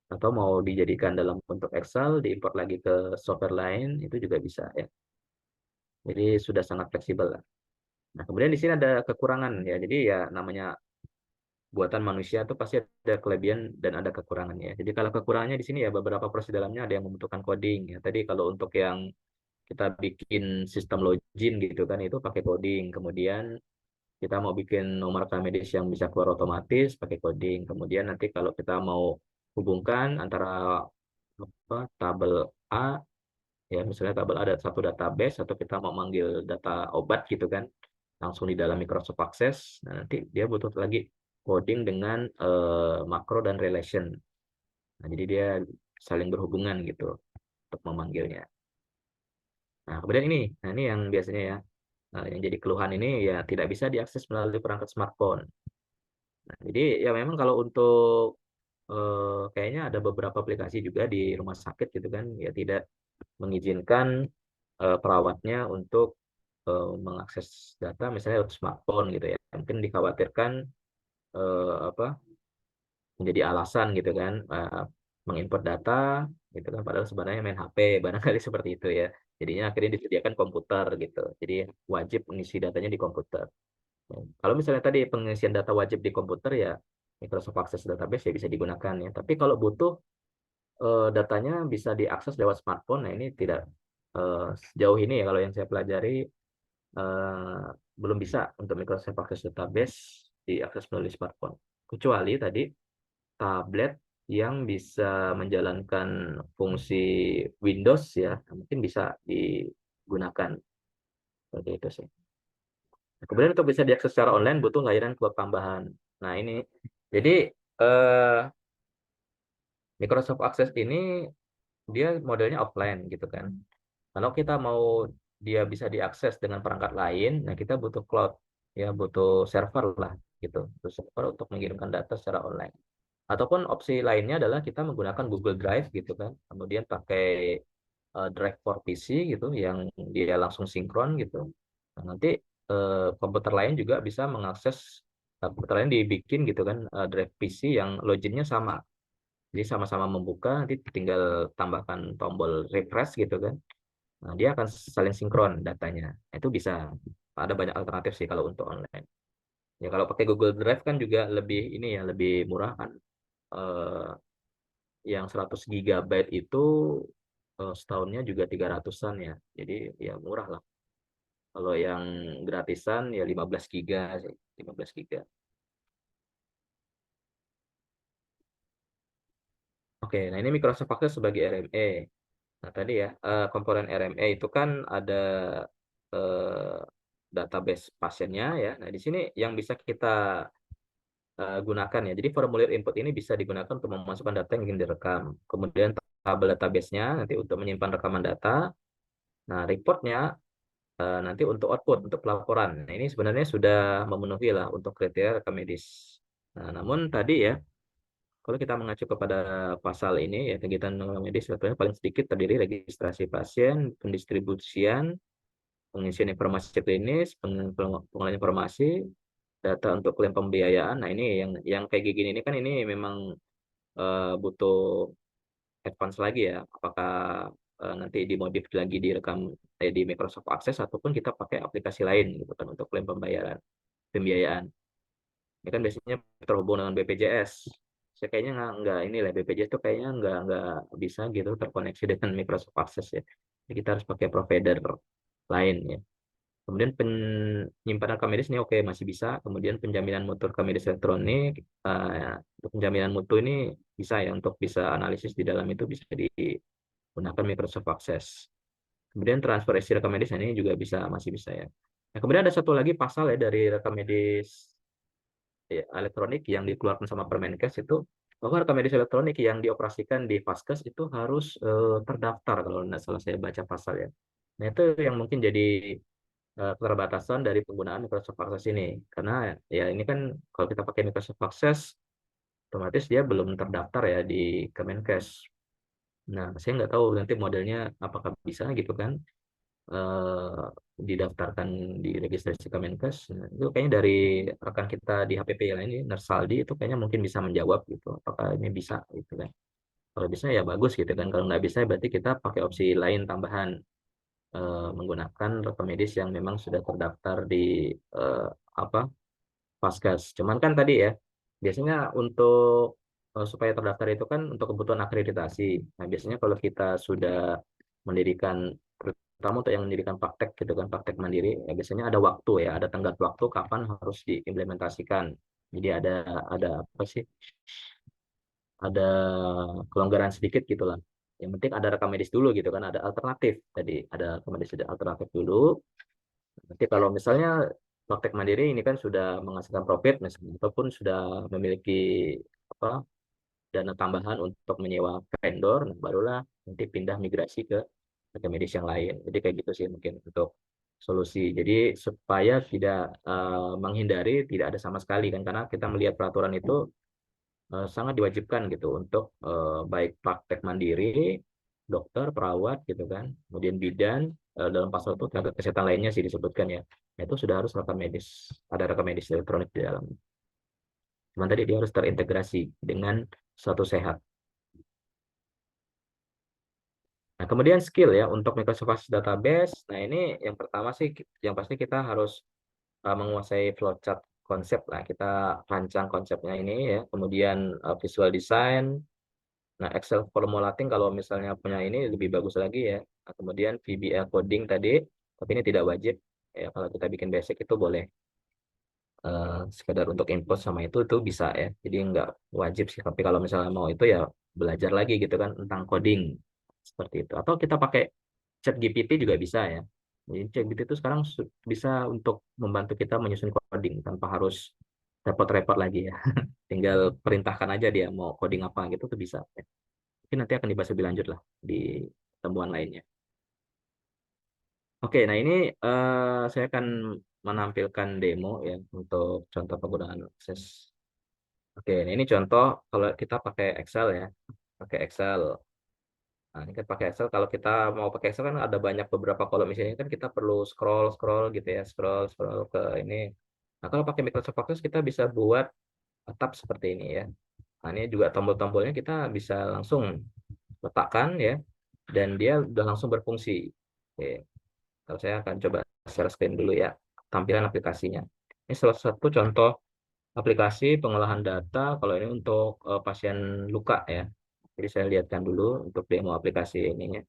Atau mau dijadikan dalam bentuk Excel, diimport lagi ke software lain, itu juga bisa ya. Jadi sudah sangat fleksibel lah. Nah, kemudian di sini ada kekurangan ya. Jadi ya namanya buatan manusia itu pasti ada kelebihan dan ada kekurangannya. Jadi kalau kekurangannya di sini ya beberapa proses dalamnya ada yang membutuhkan coding ya. Tadi kalau untuk yang kita bikin sistem login gitu kan itu pakai coding. Kemudian kita mau bikin nomor rekam medis yang bisa keluar otomatis pakai coding. Kemudian nanti kalau kita mau hubungkan antara apa tabel A ya misalnya tabel ada satu database atau kita mau manggil data obat gitu kan langsung di dalam Microsoft Access nah, nanti dia butuh lagi coding dengan makro dan relation nah, jadi dia saling berhubungan gitu untuk memanggilnya nah kemudian ini nah ini yang biasanya ya yang jadi keluhan ini ya tidak bisa diakses melalui perangkat smartphone nah, jadi ya memang kalau untuk kayaknya ada beberapa aplikasi juga di rumah sakit gitu kan ya tidak mengizinkan perawatnya untuk mengakses data misalnya lewat smartphone gitu ya. Mungkin dikhawatirkan apa menjadi alasan gitu kan mengimport data gitu kan padahal sebenarnya main HP barangkali seperti itu ya. Jadinya akhirnya disediakan komputer gitu. Jadi wajib mengisi datanya di komputer. Ya. Kalau misalnya tadi pengisian data wajib di komputer ya Microsoft Access Database ya bisa digunakan ya. Tapi kalau butuh datanya bisa diakses lewat smartphone, nah ini tidak sejauh ini ya kalau yang saya pelajari eh, belum bisa untuk Microsoft Access Database diakses melalui smartphone. Kecuali tadi tablet yang bisa menjalankan fungsi Windows ya, mungkin bisa digunakan seperti itu sih. Nah, kemudian untuk bisa diakses secara online butuh layanan cloud tambahan. Nah ini, jadi Microsoft Access ini dia modelnya offline gitu kan. Kalau kita mau dia bisa diakses dengan perangkat lain, nah kita butuh cloud, ya butuh server lah gitu, butuh server untuk mengirimkan data secara online. Ataupun opsi lainnya adalah kita menggunakan Google Drive gitu kan, kemudian pakai Drive for PC gitu, yang dia langsung sinkron gitu. Nah, nanti komputer lain juga bisa mengakses, komputer lain dibikin gitu kan, Drive PC yang loginnya sama. Jadi sama-sama membuka, nanti tinggal tambahkan tombol refresh gitu kan. Nah, dia akan saling sinkron datanya. Nah, itu bisa. Ada banyak alternatif sih kalau untuk online. Ya kalau pakai Google Drive kan juga lebih ini ya, lebih murah kan. Eh, yang 100 gigabyte itu setahunnya juga 300-an ya. Jadi ya murah lah. Kalau yang gratisan ya 15 giga sih, 15 giga. Oke, nah ini Microsoft Access sebagai RMA. Nah, tadi ya, komponen RMA itu kan ada eh, database pasiennya ya. Nah, di sini yang bisa kita gunakan ya. Jadi formulir input ini bisa digunakan untuk memasukkan data yang ingin direkam. Kemudian tabel database-nya nanti untuk menyimpan rekaman data. Nah, reportnya nanti untuk output, untuk pelaporan. Nah, ini sebenarnya sudah memenuhi lah untuk kriteria rekam medis. Nah, namun tadi ya, kalau kita mengacu kepada pasal ini ya, kegiatan rekam medis sebetulnya paling sedikit terdiri registrasi pasien, pendistribusian, pengisian informasi klinis, pengolahan informasi, data untuk klaim pembiayaan. Nah, ini yang kayak gini ini kan ini memang butuh advance lagi ya. Apakah nanti dimodif lagi direkam di Microsoft Access ataupun kita pakai aplikasi lain gitu kan untuk klaim pembiayaan. Ini kan biasanya terhubung dengan BPJS. Saya kayaknya nggak ini lah, BPJS itu kayaknya nggak bisa gitu terkoneksi dengan Microsoft Access ya. Jadi kita harus pakai provider lain ya. Kemudian penyimpanan rekam medis ini oke masih bisa. Kemudian penjaminan mutu rekam medis elektronik, untuk penjaminan mutu ini bisa ya, untuk bisa analisis di dalam itu bisa digunakan Microsoft Access. Kemudian transfer isi rekam medis ini juga bisa, masih bisa ya. Nah, kemudian ada satu lagi pasal ya dari rekam medis ya, elektronik yang dikeluarkan sama Permenkes itu, bahwa rekam medis elektronik yang dioperasikan di Vaskes itu harus terdaftar, kalau tidak salah saya baca pasal ya. Nah, itu yang mungkin jadi keterbatasan dari penggunaan Microsoft Access ini. Karena ya ini kan kalau kita pakai Microsoft Access, otomatis dia belum terdaftar ya di Kemenkes. Nah, saya nggak tahu nanti modelnya apakah bisa gitu kan, eh, didaftarkan di registrasi Kemenkes. Nah, itu kayaknya dari rekan kita di HPP lain ini, Nersaldi, itu kayaknya mungkin bisa menjawab gitu, apakah ini bisa gitu kan. Kalau bisa ya bagus gitu kan. Kalau nggak bisa berarti kita pakai opsi lain tambahan, menggunakan rekam medis yang memang sudah terdaftar di eh, apa Paskas. Cuman kan tadi ya, biasanya untuk supaya terdaftar itu kan untuk kebutuhan akreditasi. Nah, biasanya kalau kita sudah mendirikan, terutama untuk yang mendirikan praktek gitu kan, praktek mandiri, ya biasanya ada waktu ya, ada tenggat waktu kapan harus diimplementasikan. Jadi ada apa sih? Ada kelonggaran sedikit gitu lah. Yang penting ada rekam medis dulu gitu kan, ada alternatif tadi, ada rekam medis alternatif dulu. Nanti kalau misalnya praktek mandiri ini kan sudah menghasilkan profit misalnya, ataupun sudah memiliki apa dana tambahan untuk menyewa vendor, nah barulah nanti pindah migrasi ke tenaga medis yang lain. Jadi kayak gitu sih mungkin untuk solusi. Jadi supaya tidak menghindari tidak ada sama sekali kan, karena kita melihat peraturan itu sangat diwajibkan gitu untuk baik praktek mandiri, dokter, perawat gitu kan, kemudian bidan, dalam pasal itu tenaga kesehatan lainnya sih disebutkan ya. Nah, itu sudah harus rekam medis, ada rekam medis elektronik di dalam. Cuman tadi dia harus terintegrasi dengan suatu sehat. Nah, kemudian skill ya untuk Microsoft Access Database. Nah, ini yang pertama sih yang pasti kita harus menguasai flowchart konsep lah. Kita rancang konsepnya ini ya. Kemudian visual design. Nah, Excel formulating kalau misalnya punya ini lebih bagus lagi ya. Nah, kemudian VBA coding tadi, tapi ini tidak wajib. Ya, kalau kita bikin basic itu boleh. Sekedar untuk input sama itu bisa ya. Jadi nggak wajib sih. Tapi kalau misalnya mau itu ya belajar lagi gitu kan tentang coding seperti itu. Atau kita pakai ChatGPT juga bisa ya. Jadi ChatGPT itu sekarang bisa untuk membantu kita menyusun coding tanpa harus repot-repot lagi ya. Tinggal perintahkan aja dia mau coding apa gitu tuh bisa. Ya. Mungkin nanti akan dibahas lebih lanjut lah di pertemuan lainnya. Oke, nah ini saya akan menampilkan demo ya untuk contoh penggunaan akses. Oke, nah ini contoh kalau kita pakai Excel ya, pakai Excel. Nah, ini kan pakai Excel. Kalau kita mau pakai Excel kan ada banyak beberapa kolom isinya kan kita perlu scroll scroll gitu ya, scroll scroll ke ini. Nah, kalau pakai Microsoft Access kita bisa buat tab seperti ini ya. Nah, ini juga tombol-tombolnya kita bisa langsung letakkan ya, dan dia udah langsung berfungsi. Oke, kalau saya akan coba share screen dulu ya, tampilan aplikasinya. Ini salah satu contoh aplikasi pengolahan data. Kalau ini untuk pasien luka ya. Jadi saya lihatkan dulu untuk demo aplikasi ininya.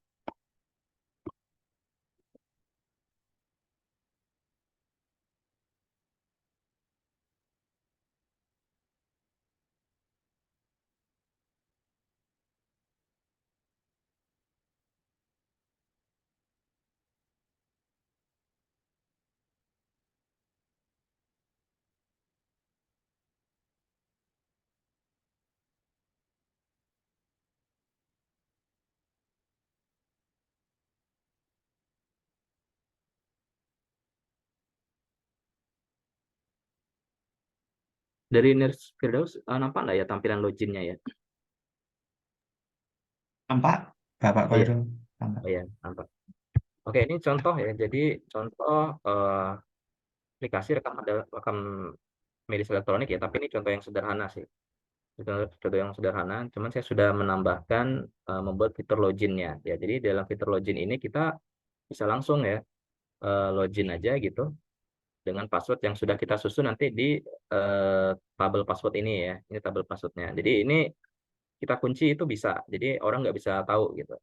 Dari Nurse Firdaus, nampak nggak ya tampilan loginnya ya? Nampak, Bapak Oh iya, Khairul? Nampak. oh iya, nampak. Oke, ini contoh ya. Jadi contoh aplikasi rekam medis elektronik ya. Tapi ini contoh yang sederhana sih. Contoh yang sederhana. Cuman saya sudah menambahkan membuat fitur loginnya. Ya, jadi dalam fitur login ini kita bisa langsung ya login aja gitu dengan password yang sudah kita susun nanti di tabel password ini ya. Ini tabel passwordnya. Jadi ini kita kunci itu bisa. Jadi orang nggak bisa tahu gitu.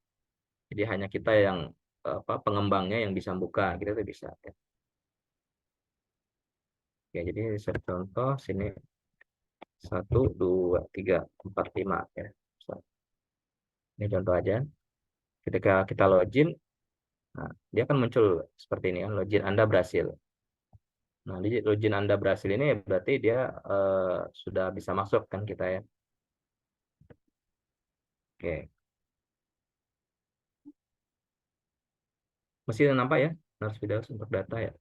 Jadi hanya kita yang apa pengembangnya yang bisa buka gitu tuh bisa. Ya. Oke, jadi saya contoh sini 1, 2, 3, 4, 5 ya. So, ini contoh aja. Ketika kita login, nah, dia akan muncul seperti ini kan, login Anda berhasil. Nah, di login Anda berhasil ini berarti dia sudah bisa masuk kan kita ya. Oke, mesti nampak ya, harus video untuk data ya.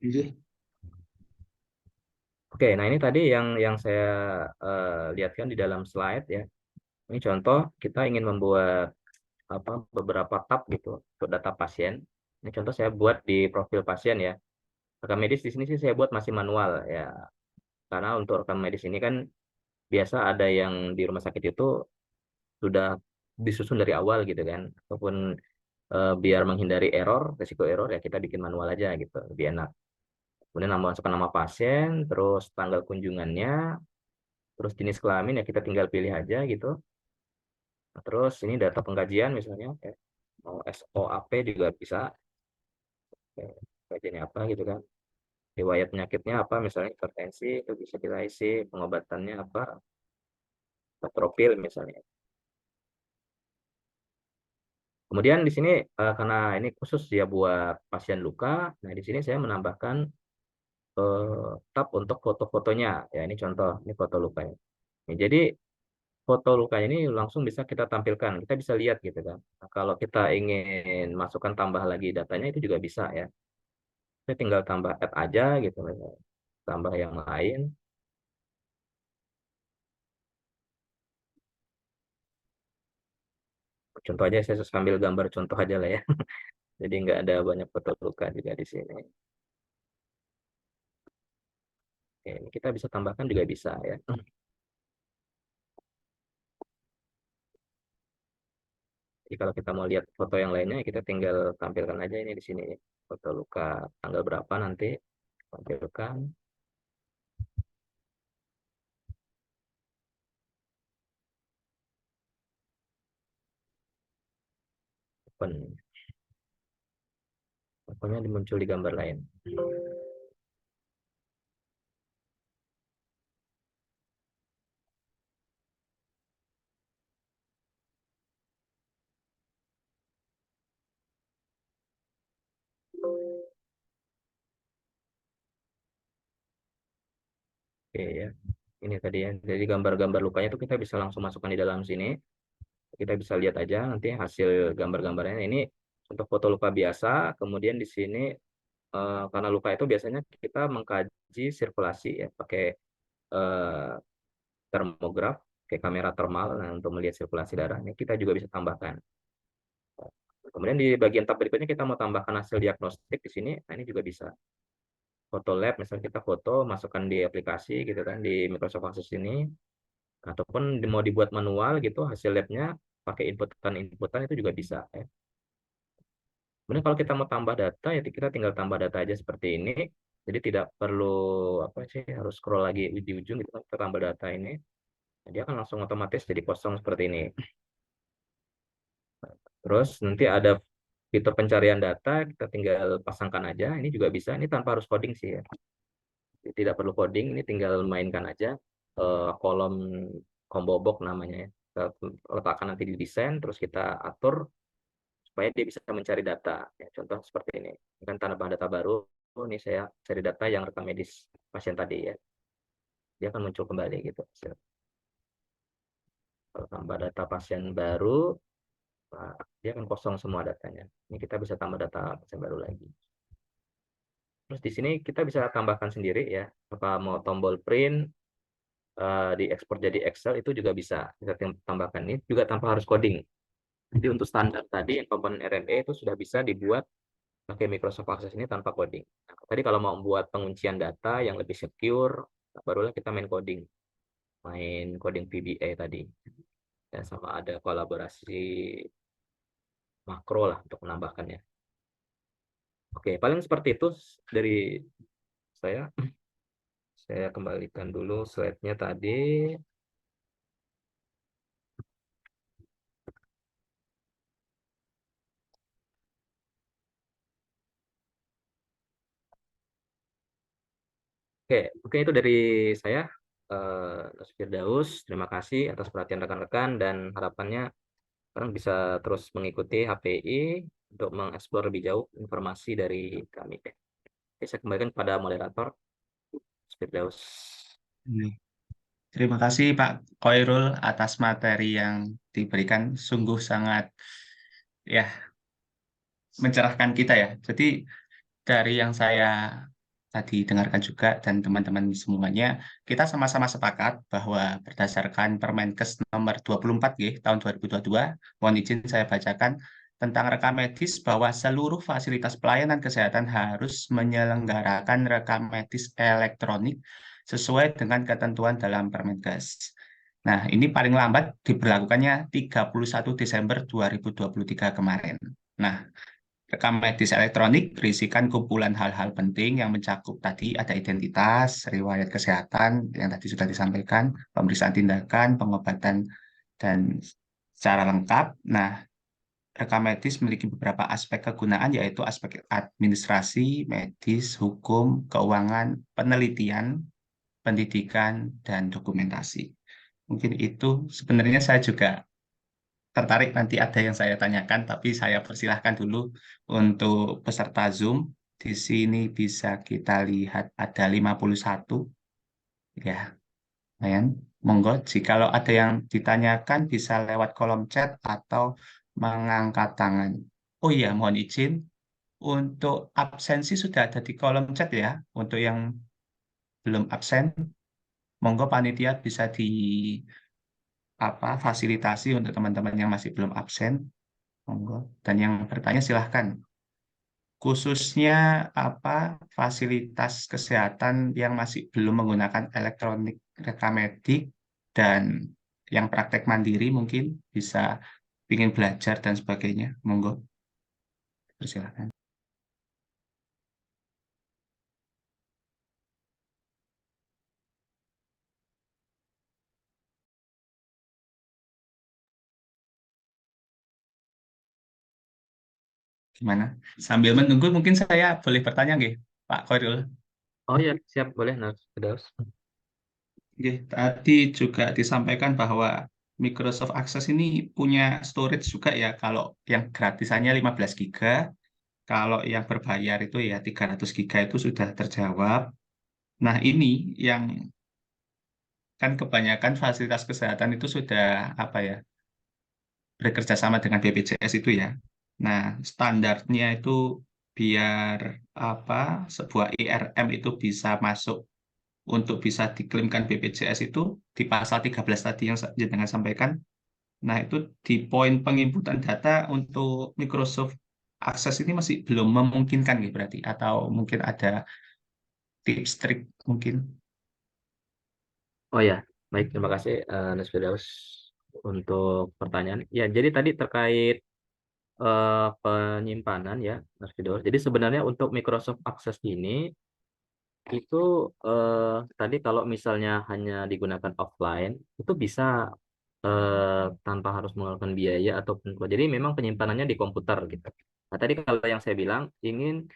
Iya. Oke, nah ini tadi yang saya lihatkan di dalam slide ya. Ini contoh kita ingin membuat apa beberapa tab gitu untuk data pasien. Ini contoh saya buat di profil pasien ya. Rekam medis di sini sih saya buat masih manual ya. Karena untuk rekam medis ini kan biasa ada yang di rumah sakit itu sudah disusun dari awal gitu kan. Ataupun biar menghindari error, resiko error ya kita bikin manual aja gitu, lebih enak. Kemudian masukkan nama pasien, terus tanggal kunjungannya, terus jenis kelamin ya kita tinggal pilih aja gitu. Nah, terus ini data pengkajian misalnya, ya. Mau SOAP juga bisa, kajiannya apa gitu kan. Riwayat penyakitnya apa, misalnya hipertensi, itu bisa kita isi, pengobatannya apa, profil misalnya. Kemudian di sini karena ini khusus ya buat pasien luka, nah di sini saya menambahkan tab untuk foto-fotonya. Ya ini contoh, ini foto lukanya. Nah, jadi foto lukanya ini langsung bisa kita tampilkan, kita bisa lihat gitu kan. Nah, kalau kita ingin masukkan tambah lagi datanya itu juga bisa ya. Saya tinggal tambah add aja gitu, tambah yang lain. Contoh aja saya sambil gambar contoh aja lah ya. Jadi nggak ada banyak foto luka juga di sini. Oke, ini kita bisa tambahkan juga bisa ya. Jadi kalau kita mau lihat foto yang lainnya, kita tinggal tampilkan aja ini di sini. Foto luka tanggal berapa nanti tampilkan. Open. Pokoknya muncul di gambar lain. Oke ya. Ini tadi ya. Jadi gambar-gambar lukanya itu kita bisa langsung masukkan di dalam sini. Kita bisa lihat aja nanti hasil gambar-gambarnya. Ini untuk foto luka biasa. Kemudian di sini karena luka itu biasanya kita mengkaji sirkulasi ya pakai eh, termograf, kayak kamera termal. Nah, untuk melihat sirkulasi darahnya kita juga bisa tambahkan. Kemudian di bagian tab berikutnya kita mau tambahkan hasil diagnostik di sini. Nah, ini juga bisa. Foto lab, misalnya kita foto, masukkan di aplikasi gitu kan di Microsoft Access ini, ataupun mau dibuat manual gitu hasil labnya pakai inputan itu juga bisa. Ya. Kemudian kalau kita mau tambah data ya kita tinggal tambah data aja seperti ini. Jadi tidak perlu apa sih harus scroll lagi di ujung gitu kan. Kita tambah data ini, dia akan langsung otomatis jadi kosong seperti ini. Terus nanti ada fitur pencarian data, kita tinggal pasangkan aja. Ini juga bisa, ini tanpa harus coding sih ya. Tidak perlu coding, ini tinggal mainkan aja kolom combo box namanya ya. Kita letakkan nanti di desain, terus kita atur supaya dia bisa mencari data. Ya, contoh seperti ini. Ini kan tambah data baru. Ini saya cari data yang rekam medis pasien tadi ya. Dia akan muncul kembali gitu. Kalau tambah data pasien baru, nah, dia akan kosong semua datanya. Ini kita bisa tambah data pasien baru lagi. Terus di sini kita bisa tambahkan sendiri ya. Apa mau tombol print, diekspor jadi Excel itu juga bisa kita tambahkan ini juga tanpa harus coding. Jadi untuk standar tadi yang komponen RME itu sudah bisa dibuat pakai Microsoft Access ini tanpa coding. Nah, tadi kalau mau membuat penguncian data yang lebih secure, barulah kita main coding VBA tadi. Dan sama ada kolaborasi makro lah untuk menambahkannya. Oke, paling seperti itu dari saya. Saya kembalikan dulu slide-nya tadi. Oke, mungkin itu dari saya, Mas Firdaus. Terima kasih atas perhatian rekan-rekan dan harapannya sekarang bisa terus mengikuti HPI untuk mengeksplor lebih jauh informasi dari kami. Oke, saya kembalikan kepada moderator, Mas Firdaus. Ini. Terima kasih Pak Koirul atas materi yang diberikan, sungguh sangat ya mencerahkan kita ya. Jadi dari yang saya tadi dengarkan juga dan teman-teman semuanya, kita sama-sama sepakat bahwa berdasarkan Permenkes nomor 24 G tahun 2022, mohon izin saya bacakan tentang rekam medis bahwa seluruh fasilitas pelayanan kesehatan harus menyelenggarakan rekam medis elektronik sesuai dengan ketentuan dalam Permenkes. Nah, ini paling lambat diberlakukannya 31 Desember 2023 kemarin. Nah, rekam medis elektronik berisikan kumpulan hal-hal penting yang mencakup tadi ada identitas, riwayat kesehatan yang tadi sudah disampaikan, pemeriksaan tindakan, pengobatan, dan secara lengkap. Nah, rekam medis memiliki beberapa aspek kegunaan yaitu aspek administrasi, medis, hukum, keuangan, penelitian, pendidikan, dan dokumentasi. Mungkin itu sebenarnya saya juga tertarik nanti ada yang saya tanyakan, tapi saya persilahkan dulu untuk peserta Zoom. Di sini bisa kita lihat ada 51, ya, lumayan. Monggo, jikalau ada yang ditanyakan bisa lewat kolom chat atau mengangkat tangan. Oh iya, mohon izin, untuk absensi sudah ada di kolom chat ya. Untuk yang belum absen, monggo panitia bisa di fasilitasi untuk teman-teman yang masih belum absen. Monggo. Dan yang bertanya silahkan. Khususnya fasilitas kesehatan yang masih belum menggunakan elektronik rekam medik dan yang praktek mandiri mungkin bisa ingin belajar dan sebagainya. Monggo, persilahkan. Gimana? Sambil menunggu mungkin saya boleh bertanya nggih, Pak Koirul. Oh iya, siap boleh, Mas Firdaus. Nggih, tadi juga disampaikan bahwa Microsoft Access ini punya storage juga ya, kalau yang gratisannya 15 giga, kalau yang berbayar itu ya 300 giga itu sudah terjawab. Nah, ini yang kan kebanyakan fasilitas kesehatan itu sudah apa ya, bekerja sama dengan BPJS itu ya. Nah, standarnya itu biar apa, sebuah IRM itu bisa masuk untuk bisa diklaimkan BPJS itu di pasal 13 tadi yang jenengan sampaikan. Nah, itu di poin penginputan data untuk Microsoft Access ini masih belum memungkinkan gitu berarti, atau mungkin ada tips trik mungkin. Oh ya, baik, terima kasih Mas Firdaus untuk pertanyaan. Ya, jadi tadi terkait penyimpanan ya, Mas Firdaus. Jadi sebenarnya untuk Microsoft Access ini itu tadi kalau misalnya hanya digunakan offline itu bisa tanpa harus mengeluarkan biaya ataupun jadi memang penyimpanannya di komputer gitu. Nah, tadi kalau yang saya bilang ingin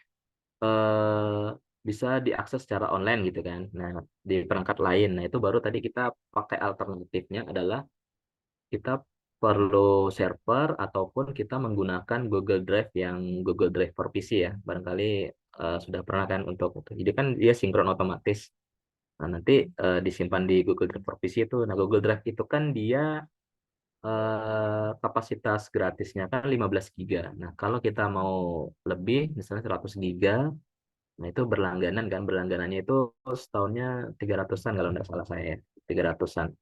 eh, bisa diakses secara online gitu kan. Nah, di perangkat lain. Nah, itu baru tadi kita pakai alternatifnya adalah kita perlu server ataupun kita menggunakan Google Drive yang Google Drive for PC ya. Barangkali sudah pernah kan untuk itu. Jadi kan dia sinkron otomatis. Nah, nanti disimpan di Google Drive for PC itu. Nah, Google Drive itu kan dia kapasitas gratisnya kan 15 giga. Nah, kalau kita mau lebih, misalnya 100 giga, nah itu berlangganan kan, berlangganannya itu setahunnya 300-an kalau nggak salah saya, ya. 300-an.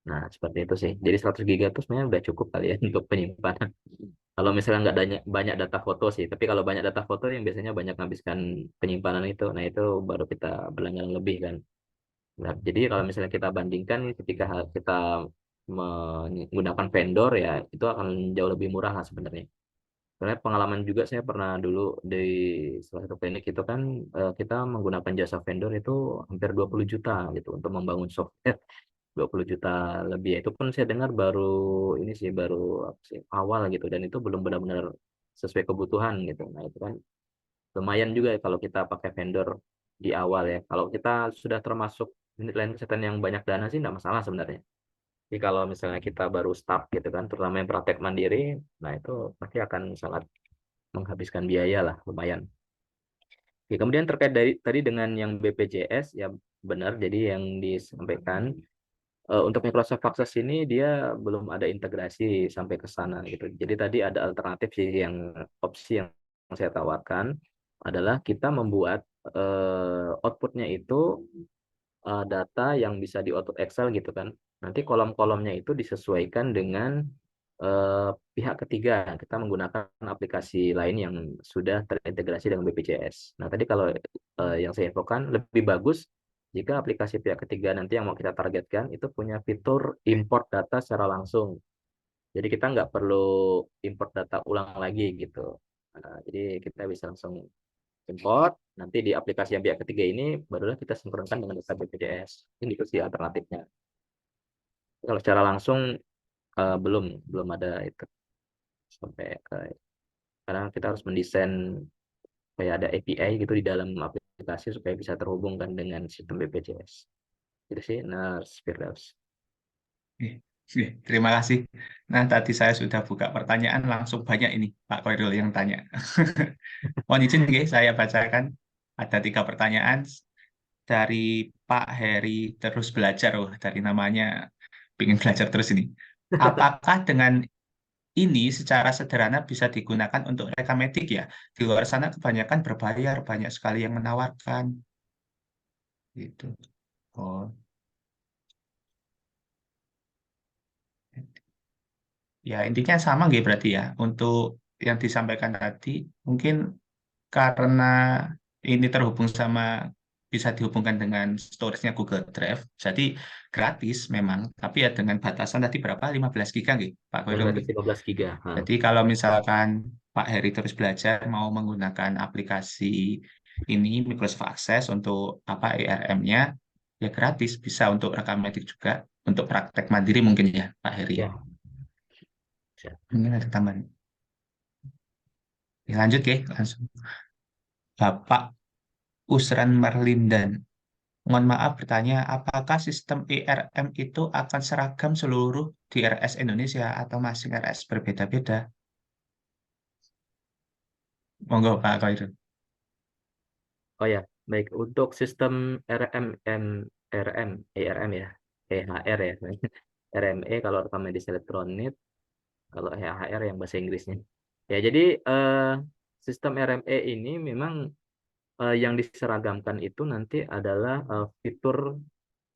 Nah, seperti itu sih. Jadi 100 giga itu sebenarnya udah cukup kali ya untuk penyimpanan. Kalau misalnya nggak banyak, banyak data foto sih, tapi kalau banyak data foto yang biasanya banyak menghabiskan penyimpanan itu, nah itu baru kita berlangganan lebih kan. Nah, jadi kalau misalnya kita bandingkan ketika kita menggunakan vendor ya itu akan jauh lebih murah lah sebenarnya. Karena pengalaman juga saya pernah dulu di salah satu klinik itu kan kita menggunakan jasa vendor itu hampir 20 juta gitu untuk membangun software 20 juta lebih. Itu pun saya dengar baru ini sih baru apa sih, awal gitu dan itu belum benar-benar sesuai kebutuhan gitu. Nah, itu kan lumayan juga ya kalau kita pakai vendor di awal ya. Kalau kita sudah termasuk unit layanan kesehatan yang banyak dana sih nggak masalah sebenarnya. Jadi kalau misalnya kita baru start gitu kan, terutama yang praktek mandiri, nah itu pasti akan sangat menghabiskan biaya lah, lumayan. Oke, kemudian terkait dari tadi dengan yang BPJS, ya benar, jadi yang disampaikan untuk Microsoft Access ini dia belum ada integrasi sampai ke sana gitu. Jadi tadi ada alternatif sih yang opsi yang saya tawarkan adalah kita membuat outputnya itu data yang bisa di output Excel gitu kan. Nanti kolom-kolomnya itu disesuaikan dengan pihak ketiga. Kita menggunakan aplikasi lain yang sudah terintegrasi dengan BPJS. Nah, tadi kalau yang saya infokan lebih bagus jika aplikasi pihak ketiga nanti yang mau kita targetkan itu punya fitur import data secara langsung. Jadi kita nggak perlu import data ulang lagi gitu. Jadi kita bisa langsung import, nanti di aplikasi yang pihak ketiga ini barulah kita sinkronkan dengan data BPJS. Ini itu sih alternatifnya. Kalau secara langsung belum belum ada itu sampai karena kita harus mendesain kayak ada API gitu di dalam aplikasi supaya bisa terhubungkan dengan sistem BPJS. Itu sih Nars Firdaus. Oke, oke, terima kasih. Nah, tadi saya sudah buka pertanyaan, langsung banyak ini Pak Koirul yang tanya. Mohon izin, nggih, saya bacakan. Ada 3 pertanyaan dari Pak Heri Terus Belajar. Wah, dari namanya ingin belajar terus ini. Apakah dengan ini secara sederhana bisa digunakan untuk rekam medik ya? Di luar sana kebanyakan berbayar, banyak sekali yang menawarkan. Gitu. Oh, ya intinya sama nggih berarti ya. Untuk yang disampaikan tadi, mungkin karena ini terhubung sama bisa dihubungkan dengan storage-nya Google Drive, jadi gratis memang, tapi ya dengan batasan tadi berapa? 15 giga nggih, Pak Yang Koirul gratis nggih. 15 giga. Nah, Jadi kalau misalkan Pak Heri terus belajar mau menggunakan aplikasi ini Microsoft Access untuk apa IRM-nya ya gratis, bisa untuk rekam medik juga, untuk praktek mandiri mungkin ya Pak Heri. ya, siap. Ini ada tambahan. Ya, lanjut ya, langsung. Bapak Usran Marlindan. Mohon maaf bertanya, apakah sistem IRM itu akan seragam seluruh di RS Indonesia atau masing RS berbeda-beda? Monggo Pak Koirul. Oh ya, baik. Untuk sistem RMM, RM, IRM ya. EHR ya. RME kalau rekam medis elektronik, kalau EHR yang bahasa Inggrisnya. Ya, jadi sistem RME ini memang yang diseragamkan itu nanti adalah fitur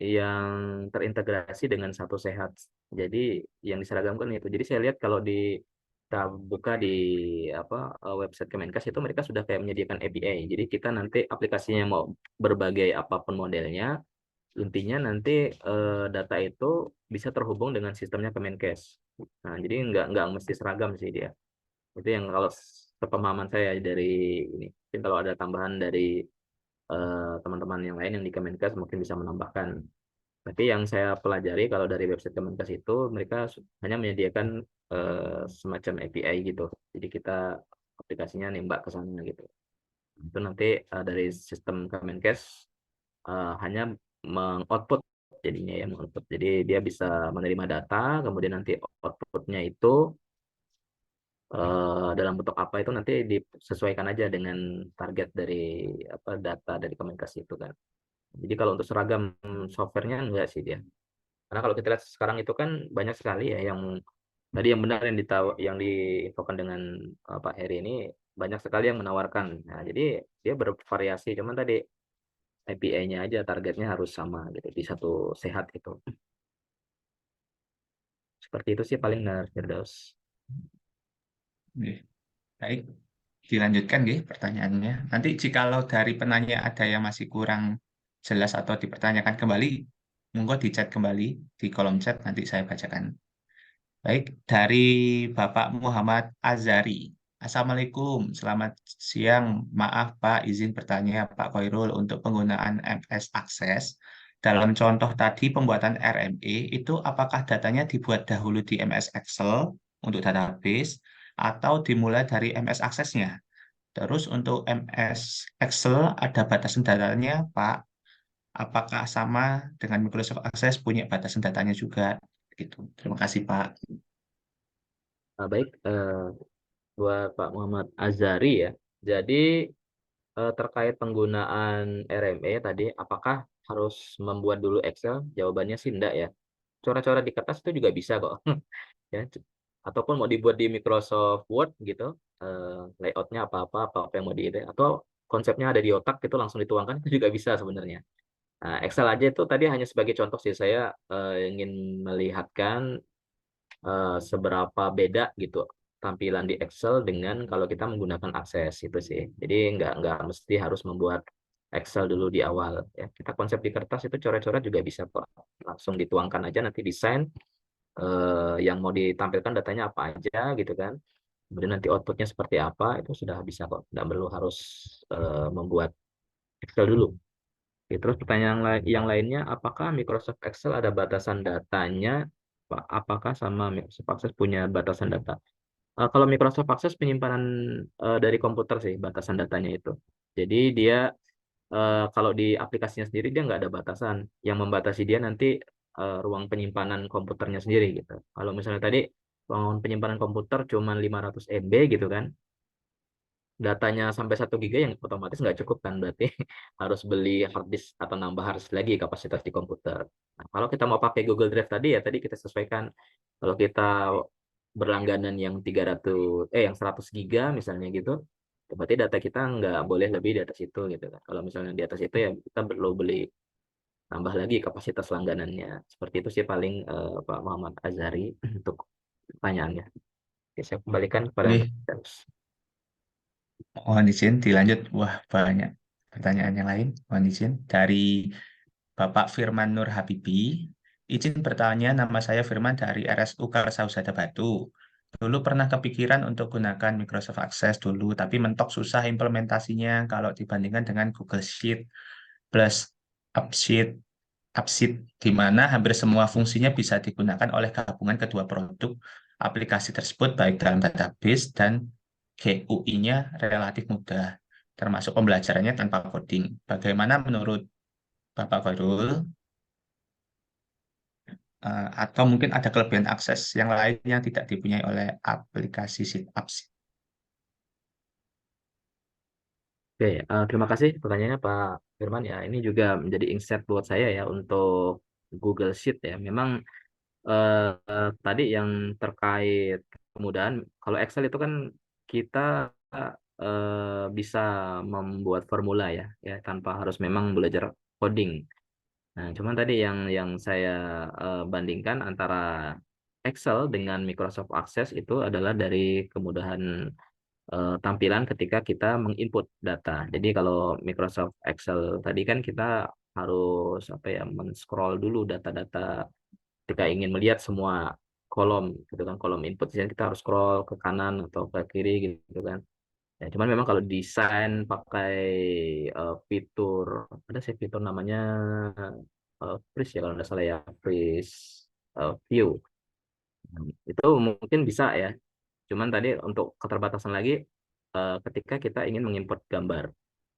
yang terintegrasi dengan Satu Sehat. Jadi yang diseragamkan itu. Jadi saya lihat kalau kita buka di apa website Kemenkes itu mereka sudah kayak menyediakan API. Jadi kita nanti aplikasinya mau berbagai apapun modelnya, intinya nanti data itu bisa terhubung dengan sistemnya Kemenkes. Nah, jadi nggak mesti seragam sih dia. Itu yang kalau sepemahaman saya dari ini. Mungkin kalau ada tambahan dari teman-teman yang lain yang di Kemenkes mungkin bisa menambahkan. Tapi yang saya pelajari kalau dari website Kemenkes itu mereka hanya menyediakan semacam API gitu. Jadi kita aplikasinya nembak ke sana gitu. Itu nanti dari sistem Kemenkes hanya mengoutput jadinya ya mengoutput. Jadi dia bisa menerima data, kemudian nanti outputnya itu dalam bentuk apa itu nanti disesuaikan aja dengan target dari apa data dari Kemenkes itu kan. Jadi kalau untuk seragam softwarenya enggak sih dia. Karena kalau kita lihat sekarang itu kan banyak sekali ya yang tadi yang benar yang yang diinfokan dengan Pak Heri ini banyak sekali yang menawarkan. Nah, jadi dia bervariasi. Cuman tadi API-nya aja targetnya harus sama gitu di Satu Sehat itu. Seperti itu sih paling benar, Firdaus. Nggih. Baik, dilanjutkan nggih pertanyaannya. Nanti jikalau dari penanya ada yang masih kurang jelas atau dipertanyakan kembali, monggo di chat kembali di kolom chat nanti saya bacakan. Baik, dari Bapak Muhammad Azari. Assalamualaikum, selamat siang. Maaf Pak, izin bertanya Pak Khairul untuk penggunaan MS Access. Dalam contoh tadi pembuatan RME, itu apakah datanya dibuat dahulu di MS Excel untuk database atau dimulai dari MS Access-nya? Terus untuk MS Excel ada batasan datanya, Pak? Apakah sama dengan Microsoft Access punya batasan datanya juga? Gitu. Terima kasih, Pak. Baik, buat Pak Muhammad Azari ya. Jadi terkait penggunaan RME tadi, apakah harus membuat dulu Excel? Jawabannya sih enggak ya. Coret-coret di kertas itu juga bisa kok. Ya, ataupun mau dibuat di Microsoft Word gitu, layoutnya apa-apa yang mau di atau konsepnya ada di otak itu langsung dituangkan itu juga bisa sebenarnya. Nah, Excel aja itu tadi hanya sebagai contoh sih saya ingin melihatkan seberapa beda gitu tampilan di Excel dengan kalau kita menggunakan Access itu sih. Jadi nggak mesti harus membuat Excel dulu di awal ya. Kita konsep di kertas itu coret-coret juga bisa kok. Langsung dituangkan aja nanti desain yang mau ditampilkan datanya apa aja gitu kan. Kemudian nanti outputnya seperti apa itu sudah bisa kok. Nggak perlu harus membuat Excel dulu. Oke, terus pertanyaan yang lainnya, apakah Microsoft Excel ada batasan datanya? Apakah sama Microsoft Access punya batasan data? Kalau Microsoft Access penyimpanan dari komputer sih batasan datanya itu. Jadi dia kalau di aplikasinya sendiri dia nggak ada batasan. Yang membatasi dia nanti ruang penyimpanan komputernya sendiri gitu. Kalau misalnya tadi ruang penyimpanan komputer cuma 500 MB gitu kan, datanya sampai 1 GB yang otomatis nggak cukup kan, berarti harus beli hard disk atau nambah hard disk lagi kapasitas di komputer. Nah, kalau kita mau pakai Google Drive tadi ya tadi kita sesuaikan. Kalau kita berlangganan yang 100 GB misalnya gitu, berarti data kita nggak boleh lebih di atas itu gitu kan. Kalau misalnya di atas itu ya kita perlu beli tambah lagi kapasitas langganannya. Seperti itu sih paling Pak Muhammad Azari untuk pertanyaannya. Oke, saya kembalikan kepada Oke, mohon izin dilanjut. Wah, banyak pertanyaan yang lain. Mohon izin. Dari Bapak Firman Nur Habibi. Izin bertanya, nama saya Firman dari RSU Karsahusada Batu. Dulu pernah kepikiran untuk gunakan Microsoft Access dulu, tapi mentok susah implementasinya kalau dibandingkan dengan Google Sheet plus Upsheet, Upsheet, di mana hampir semua fungsinya bisa digunakan oleh gabungan kedua produk aplikasi tersebut, baik dalam database dan GUI-nya relatif mudah, termasuk pembelajarannya tanpa coding. Bagaimana menurut Bapak Khairul? Atau mungkin ada kelebihan akses yang lain yang tidak dipunyai oleh aplikasi SitUps? Oke, terima kasih pertanyaannya Pak Firman ya. Ini juga menjadi insight buat saya ya untuk Google Sheet ya. Memang tadi yang terkait kemudahan, kalau Excel itu kan kita bisa membuat formula ya, ya tanpa harus memang belajar coding. Nah, cuman tadi yang saya bandingkan antara Excel dengan Microsoft Access itu adalah dari kemudahan tampilan ketika kita menginput data. Jadi kalau Microsoft Excel tadi kan kita harus apa ya, men-scroll dulu data-data ketika ingin melihat semua kolom gitu kan, kolom input, jadi kita harus scroll ke kanan atau ke kiri gitu kan. Ya, cuman memang kalau desain pakai fitur, ada sih fitur namanya freeze ya kalau nggak salah ya, freeze view. Itu mungkin bisa ya. Cuman tadi untuk keterbatasan lagi ketika kita ingin mengimport gambar.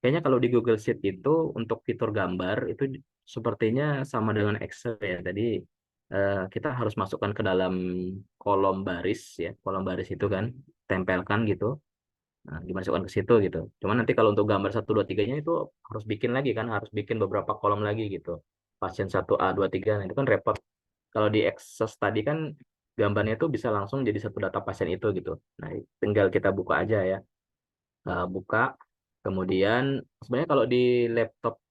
Kayaknya kalau di Google Sheet itu untuk fitur gambar itu sepertinya sama dengan Excel ya. Tadi kita harus masukkan ke dalam kolom baris ya, kolom baris itu kan, tempelkan gitu. Nah, dimasukkan ke situ gitu. Cuman nanti kalau untuk gambar satu 2 3-nya itu harus bikin lagi kan, harus bikin beberapa kolom lagi gitu. Pasien 1A 2 3, nah itu kan repot. Kalau di Access tadi kan gambarnya itu bisa langsung jadi satu data pasien itu gitu. Nah, tinggal kita buka aja ya. Buka, kemudian sebenarnya kalau di laptop,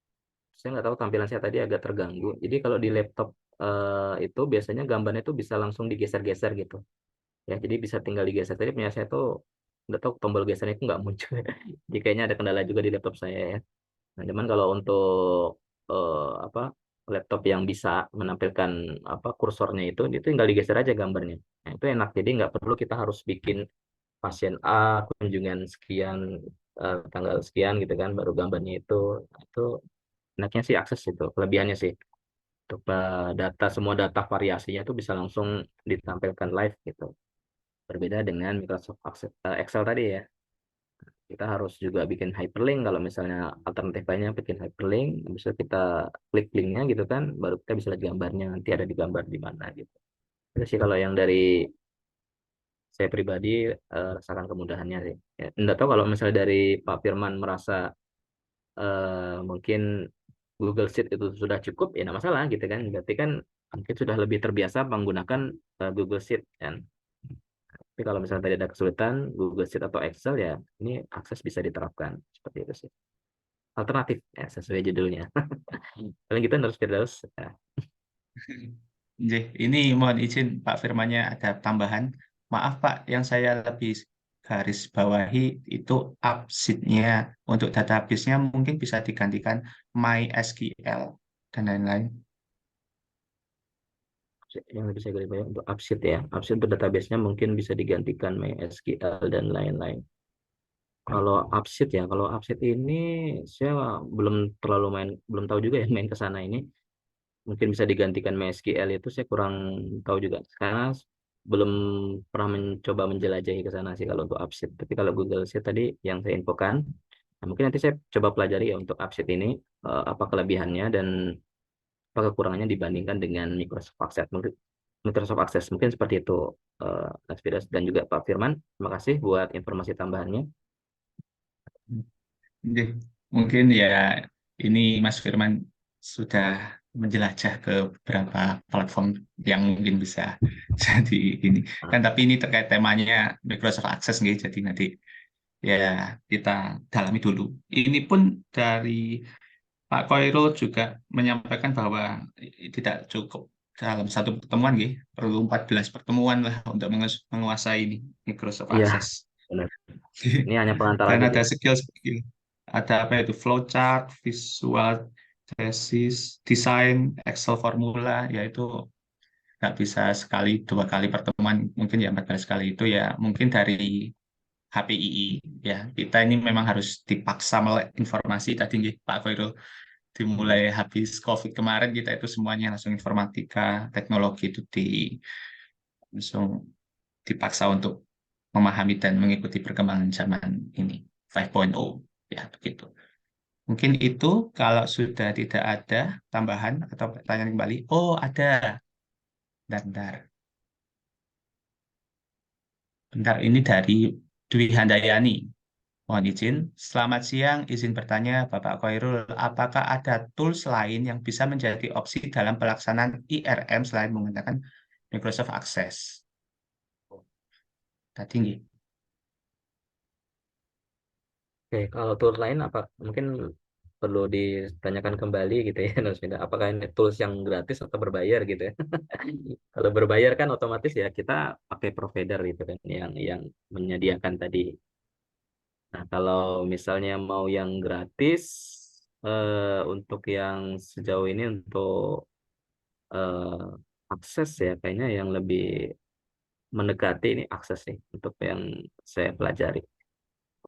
saya nggak tahu tampilan saya tadi agak terganggu. Jadi kalau di laptop itu biasanya gambarnya itu bisa langsung digeser-geser gitu. Ya, jadi bisa tinggal digeser. Tadi punya saya tuh nggak tahu tombol gesernya itu nggak muncul. Jadi kayaknya ada kendala juga di laptop saya ya. Nah, cuman kalau untuk apa, laptop yang bisa menampilkan apa kursornya itu tinggal digeser aja gambarnya. Nah, itu enak. Jadi nggak perlu kita harus bikin pasien A kunjungan sekian, tanggal sekian gitu kan baru gambarnya itu. Nah, itu enaknya sih akses itu. Kelebihannya sih untuk data, semua data variasinya itu bisa langsung ditampilkan live gitu. Berbeda dengan Microsoft Excel tadi ya. Kita harus juga bikin hyperlink, kalau misalnya alternatif lainnya bikin hyperlink, bisa kita klik linknya gitu kan, baru kita bisa lihat gambarnya nanti ada di gambar di mana gitu. Itu sih kalau yang dari saya pribadi rasakan kemudahannya sih. Ya, enggak tahu kalau misalnya dari Pak Firman merasa mungkin Google Sheet itu sudah cukup, ya nggak masalah gitu kan. Berarti kan mungkin sudah lebih terbiasa menggunakan Google Sheet kan. Tapi kalau misalnya tadi ada kesulitan Google Sheet atau Excel ya, ini akses bisa diterapkan seperti itu sih. Alternatif ya sesuai judulnya. Paling kita harus Firdaus. Ya. Nggih, ini mohon izin Pak Firmannya ada tambahan. Maaf Pak, yang saya lebih garis bawahi itu absidnya untuk database-nya mungkin bisa digantikan MySQL dan lain-lain. Yang lebih saya garis bawahi untuk AppSheet ya. AppSheet untuk database-nya mungkin bisa digantikan MySQL dan lain-lain. Kalau AppSheet ya, kalau AppSheet ini saya belum terlalu belum tahu juga ya main ke sana ini. Mungkin bisa digantikan MySQL itu saya kurang tahu juga. Karena belum pernah mencoba menjelajahi ke sana sih kalau untuk AppSheet. Tapi kalau Google Sheet tadi yang saya infokan, nah mungkin nanti saya coba pelajari ya untuk AppSheet ini apa kelebihannya dan apa kekurangannya dibandingkan dengan Microsoft Access. Microsoft Access mungkin seperti itu, Mas Firas dan juga Pak Firman. Terima kasih buat informasi tambahannya. Nggih, mungkin ya ini Mas Firman sudah menjelajah ke beberapa platform yang mungkin bisa jadi ini. Nah, Kan tapi ini terkait temanya Microsoft Access nih, jadi nanti ya kita dalami dulu. Ini pun dari Pak Koirul juga menyampaikan bahwa tidak cukup dalam satu pertemuan, gitu. Perlu 14 pertemuan lah untuk menguasai ini Microsoft iya, Access. benar. Ini hanya pengantar Dan aja ada sih. skill-skill. Ada apa itu? Flowchart, visual, thesis, desain, Excel formula, yaitu nggak bisa sekali, 2 kali pertemuan, mungkin ya 14 kali itu ya mungkin dari HPII ya. Kita ini memang harus dipaksa melek informasi tadi nggih, Pak Khairul. Dimulai Hmm. habis COVID kemarin kita itu semuanya langsung informatika, teknologi itu langsung dipaksa untuk memahami dan mengikuti perkembangan zaman ini 5.0 ya begitu. Mungkin itu kalau sudah tidak ada tambahan atau pertanyaan kembali. Oh, ada. Bentar. Bentar, ini dari Dwi Handayani. Mohon izin. Selamat siang, izin bertanya Bapak Khairul, apakah ada tools lain yang bisa menjadi opsi dalam pelaksanaan IRM selain menggunakan Microsoft Access? Tadi nggih. Oke, kalau tools lain apa mungkin perlu ditanyakan kembali gitu ya, Nusmida. Apakah ini tools yang gratis atau berbayar gitu ya? Kalau berbayar kan otomatis ya kita pakai provider gitu kan yang menyediakan tadi. Nah, kalau misalnya mau yang gratis untuk yang sejauh ini untuk eh, akses ya kayaknya yang lebih mendekati ini akses sih untuk yang saya pelajari.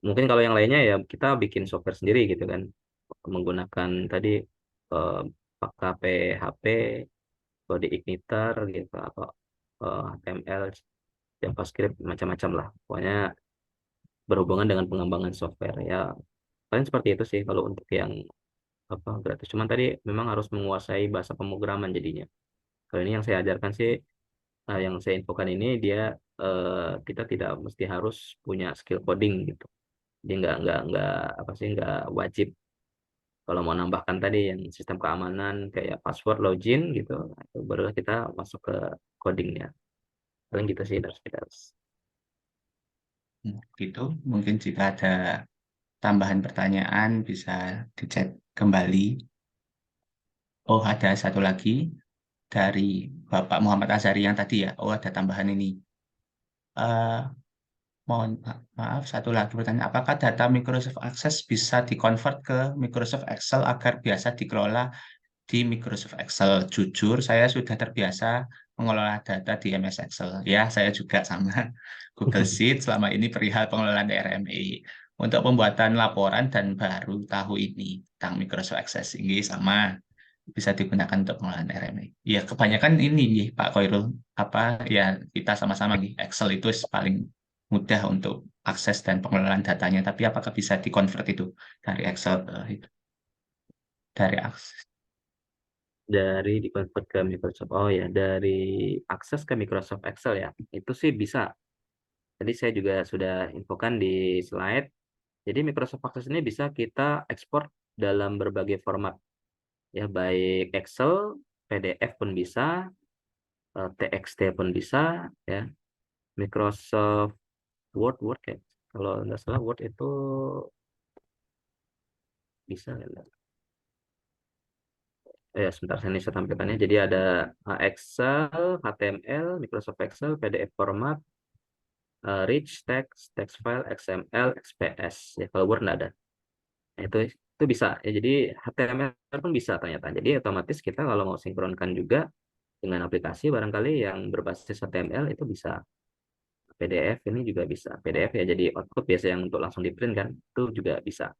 Mungkin kalau yang lainnya ya kita bikin software sendiri gitu kan, menggunakan tadi eh, pakai PHP, kode igniter gitu atau HTML, JavaScript macam-macam lah. Pokoknya berhubungan dengan pengembangan software ya. Paling seperti itu sih kalau untuk yang apa gratis. Cuman tadi memang harus menguasai bahasa pemrograman jadinya. Kalau ini yang saya ajarkan sih, yang saya infokan ini dia kita tidak mesti harus punya skill coding gitu. Jadi nggak apa sih nggak wajib kalau mau nambahkan tadi yang sistem keamanan kayak password login gitu, nah, itu baru kita masuk ke codingnya. Paling gitu sih Darus. Gitu. Mungkin jika ada tambahan pertanyaan bisa dicek kembali. Oh, ada satu lagi dari Bapak Muhammad Azhari yang tadi ya. Oh, ada tambahan ini. Eh, maaf, satu lagi pertanyaan. Apakah data Microsoft Access bisa dikonvert ke Microsoft Excel agar biasa dikelola di Microsoft Excel? Jujur, saya sudah terbiasa mengelola data di MS Excel. Ya, saya juga sama Google Sheet selama ini perihal pengelolaan RME. Untuk pembuatan laporan dan baru tahu ini tentang Microsoft Access ini sama bisa digunakan untuk pengelolaan RME. Ya, kebanyakan ini nih, Pak Koirul, apa ya kita sama-sama nih, Excel itu paling mudah untuk akses dan pengelolaan datanya, tapi apakah bisa dikonvert itu dari Excel ke itu, dari akses? Dari dikonvert ke Microsoft. Oh ya, dari akses ke Microsoft Excel ya. Itu sih bisa. Tadi saya juga sudah infokan di slide. Jadi Microsoft Access ini bisa kita ekspor dalam berbagai format. Ya, baik Excel, PDF pun bisa, TXT pun bisa, ya. Microsoft Word kayak. Kalau nggak salah Word itu bisa nggak? Sebentar saya tampilkannya. Jadi ada Excel, HTML, Microsoft Excel, PDF format, rich text, text file, XML, XPS. Ya, kalau Word nggak ada. Nah, itu bisa. Ya, jadi HTML pun bisa ternyata. Jadi otomatis kita kalau mau sinkronkan juga dengan aplikasi barangkali yang berbasis HTML itu bisa. PDF ini juga bisa. PDF ya jadi output biasa yang untuk langsung di print kan. Itu juga bisa.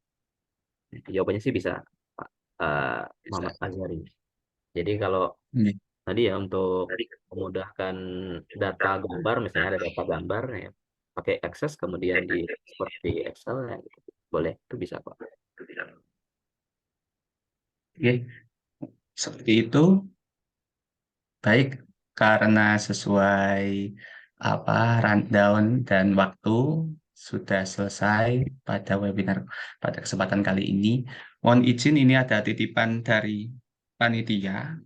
Jawabannya sih bisa, Pak Bisa. Muhammad Azhari. Jadi kalau Ini. tadi ya untuk memudahkan data gambar, misalnya ada data gambar ya, pakai Access kemudian di seperti Excel ya, gitu. Boleh, itu bisa Pak. Oke, seperti itu. Baik, karena sesuai apa rundown dan waktu sudah selesai pada webinar pada kesempatan kali ini. Mohon izin ini ada titipan dari panitia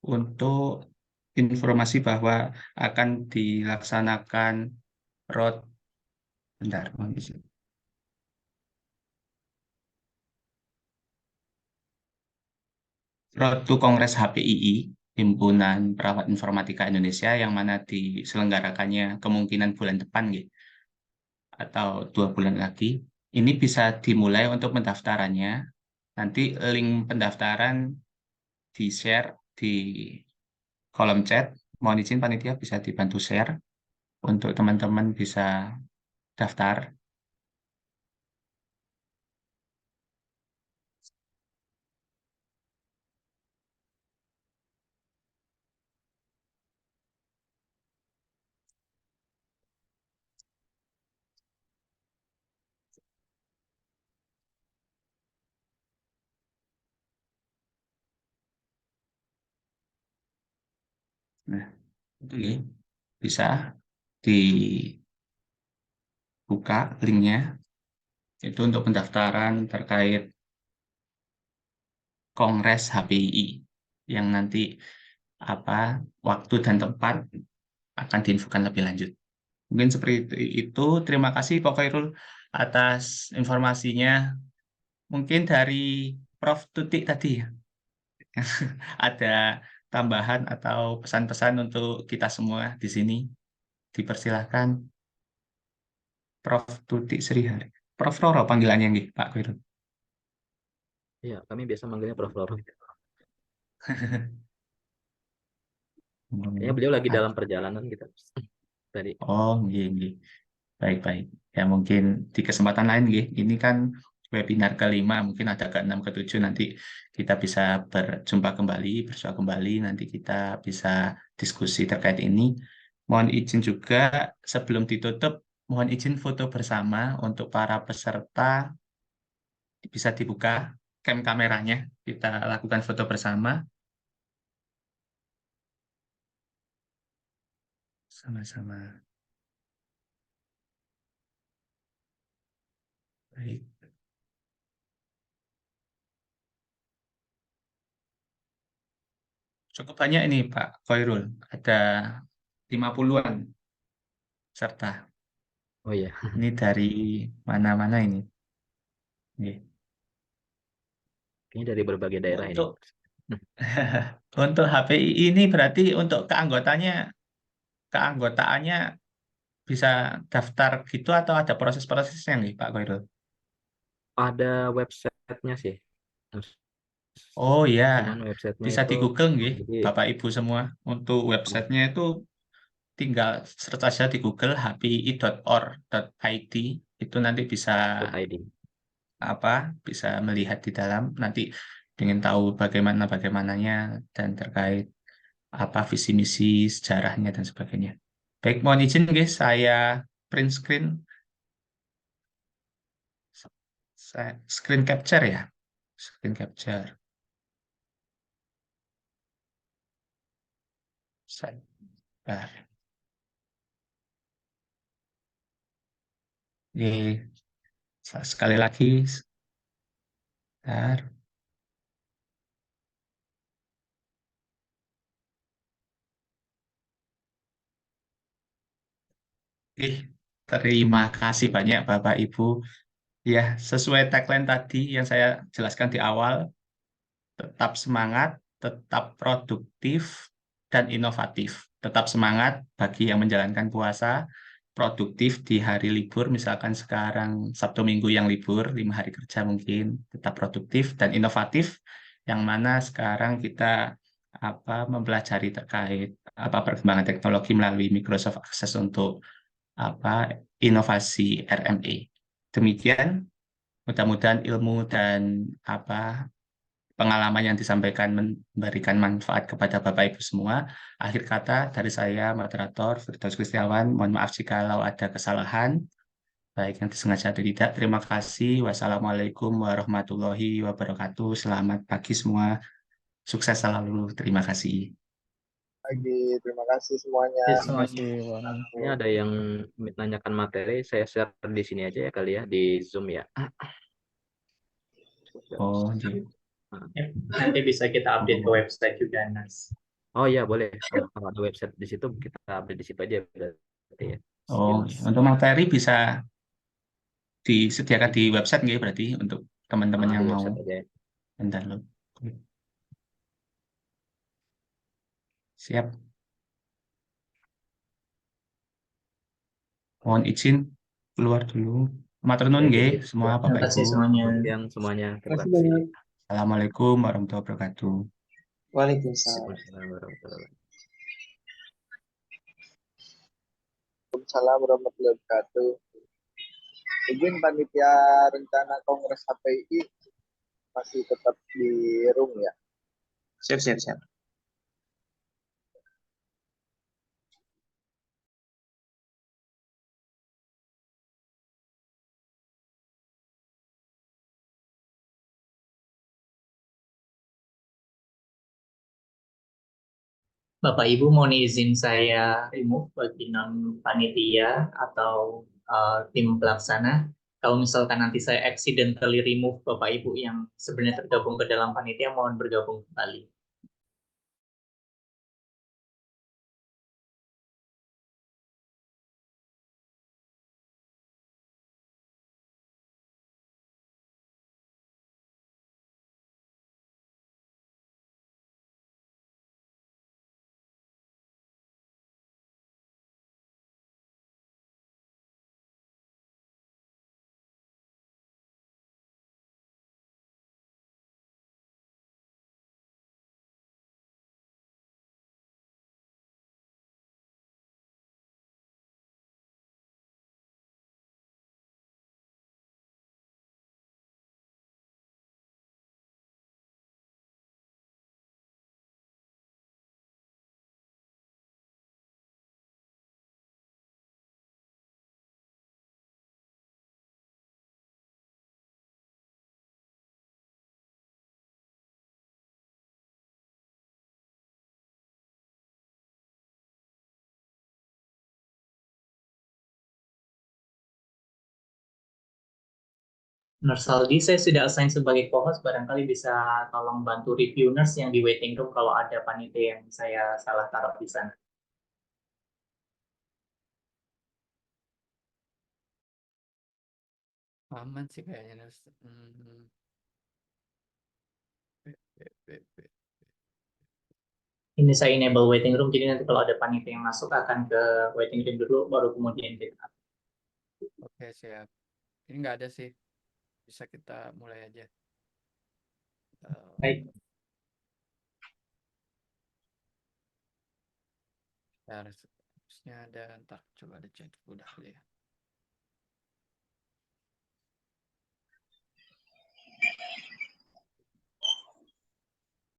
untuk informasi bahwa akan dilaksanakan road bentar, mohon izin. Road to Kongres HPII, Himpunan Perawat Informatika Indonesia yang mana diselenggarakannya kemungkinan bulan depan gitu, atau 2 bulan lagi. Ini bisa dimulai untuk pendaftarannya. Nanti link pendaftaran di-share di kolom chat. Mohon izin panitia bisa dibantu share untuk teman-teman bisa daftar. Nah, itu ya. Bisa dibuka linknya. Itu untuk pendaftaran terkait Kongres HPII yang nanti apa waktu dan tempat akan diinfokan lebih lanjut. Mungkin seperti itu. Terima kasih Pak Khairul atas informasinya. Mungkin dari Prof. Tutik tadi ya, ada tambahan atau pesan-pesan untuk kita semua di sini. Dipersilahkan Prof. Tutik Srihari. Prof. Roro panggilannya nggih, Pak Khairul. Iya, kami biasa manggilnya Prof. Loro. Kayaknya beliau lagi dalam perjalanan gitu tadi. Oh, nggih, nggih. Baik-baik. Ya mungkin di kesempatan lain nggih. Ini kan webinar kelima, mungkin ada ke-6, ke-7 nanti kita bisa berjumpa kembali, bersua kembali, nanti kita bisa diskusi terkait ini. Mohon izin juga sebelum ditutup, mohon izin foto bersama untuk para peserta, bisa dibuka cam kameranya, kita lakukan foto bersama. Sama-sama. Baik. Cukup banyak ini Pak Khairul, ada 50-an peserta. Oh iya, Ini dari mana-mana ini. Oke. kayaknya dari berbagai daerah ini. Untuk untuk HPI ini berarti untuk keanggotaannya bisa daftar gitu atau ada proses-prosesnya nih Pak Khairul? Ada websitenya sih. Oh ya, Cuman websitenya bisa itu, di Google nggih, jadi Bapak Ibu semua. Untuk websitenya itu tinggal search aja di Google hpi.org.id, itu nanti bisa .id. apa bisa melihat di dalam, nanti ingin tahu bagaimananya dan terkait apa visi misi sejarahnya dan sebagainya. Baik, mohon izin guys, saya print screen, saya screen capture ya, screen capture. Saya, bentar. Ini sekali lagi, bentar. Ih, terima kasih banyak Bapak Ibu. Ya, sesuai tagline tadi yang saya jelaskan di awal, tetap semangat, tetap produktif, dan inovatif. Tetap semangat bagi yang menjalankan puasa, produktif di hari libur, misalkan sekarang Sabtu Minggu yang libur, 5 hari kerja mungkin, tetap produktif dan inovatif, yang mana sekarang kita mempelajari terkait perkembangan teknologi melalui Microsoft Access untuk inovasi RMA. Demikian, mudah-mudahan ilmu dan pengalaman yang disampaikan memberikan manfaat kepada Bapak Ibu semua. Akhir kata dari saya, moderator Firdaus Kristiawan. Mohon maaf jika ada kesalahan, baik yang disengaja atau tidak. Terima kasih. Wassalamualaikum warahmatullahi wabarakatuh. Selamat pagi semua. Sukses selalu. Terima kasih. Lagi terima kasih semuanya. Terima kasih, Bang. Ini ada yang menanyakan materi, saya share di sini aja ya kali ya, di Zoom ya. Oh, jadi. Nah. Ya, nanti bisa kita update ke website juga, Nas. Oh iya boleh. Kalau ada website di situ kita update di situ aja berarti ya. Oh, untuk materi bisa disediakan di website nggak berarti untuk teman-teman yang Di mau website aja ya. mendownload. Siap. Mohon izin keluar dulu. Matur nuwun Baik, nggih izin. semua Ya. Terima Bapak kasih Ibu. semuanya. Selamat siang semuanya. Terima Terima kasih kasih. banyak. Assalamualaikum warahmatullahi wabarakatuh. Waalaikumsalam. Waalaikumsalam warahmatullahi wabarakatuh. Waalaikumsalam warahmatullahi wabarakatuh. Izin panitia rencana Kongres HPI masih tetap di room ya. Siap, siap, siap. Bapak Ibu mohon izin saya remove bagi non panitia atau tim pelaksana. Kalau misalkan nanti saya accidentally remove Bapak Ibu yang sebenarnya tergabung ke dalam panitia, mohon bergabung kembali. Nurse Aldi, saya sudah assign sebagai co-host, barangkali bisa tolong bantu review nurse yang di waiting room kalau ada panitia yang saya salah taruh di sana. Aman sih kayaknya Nurse. Ini saya enable waiting room, jadi nanti kalau ada panitia yang masuk akan ke waiting room dulu, baru kemudian kita. Oke, siap. Ini nggak ada sih. Bisa kita mulai aja. Baik. Harusnya ada, ntar coba ada chat udah kali ya.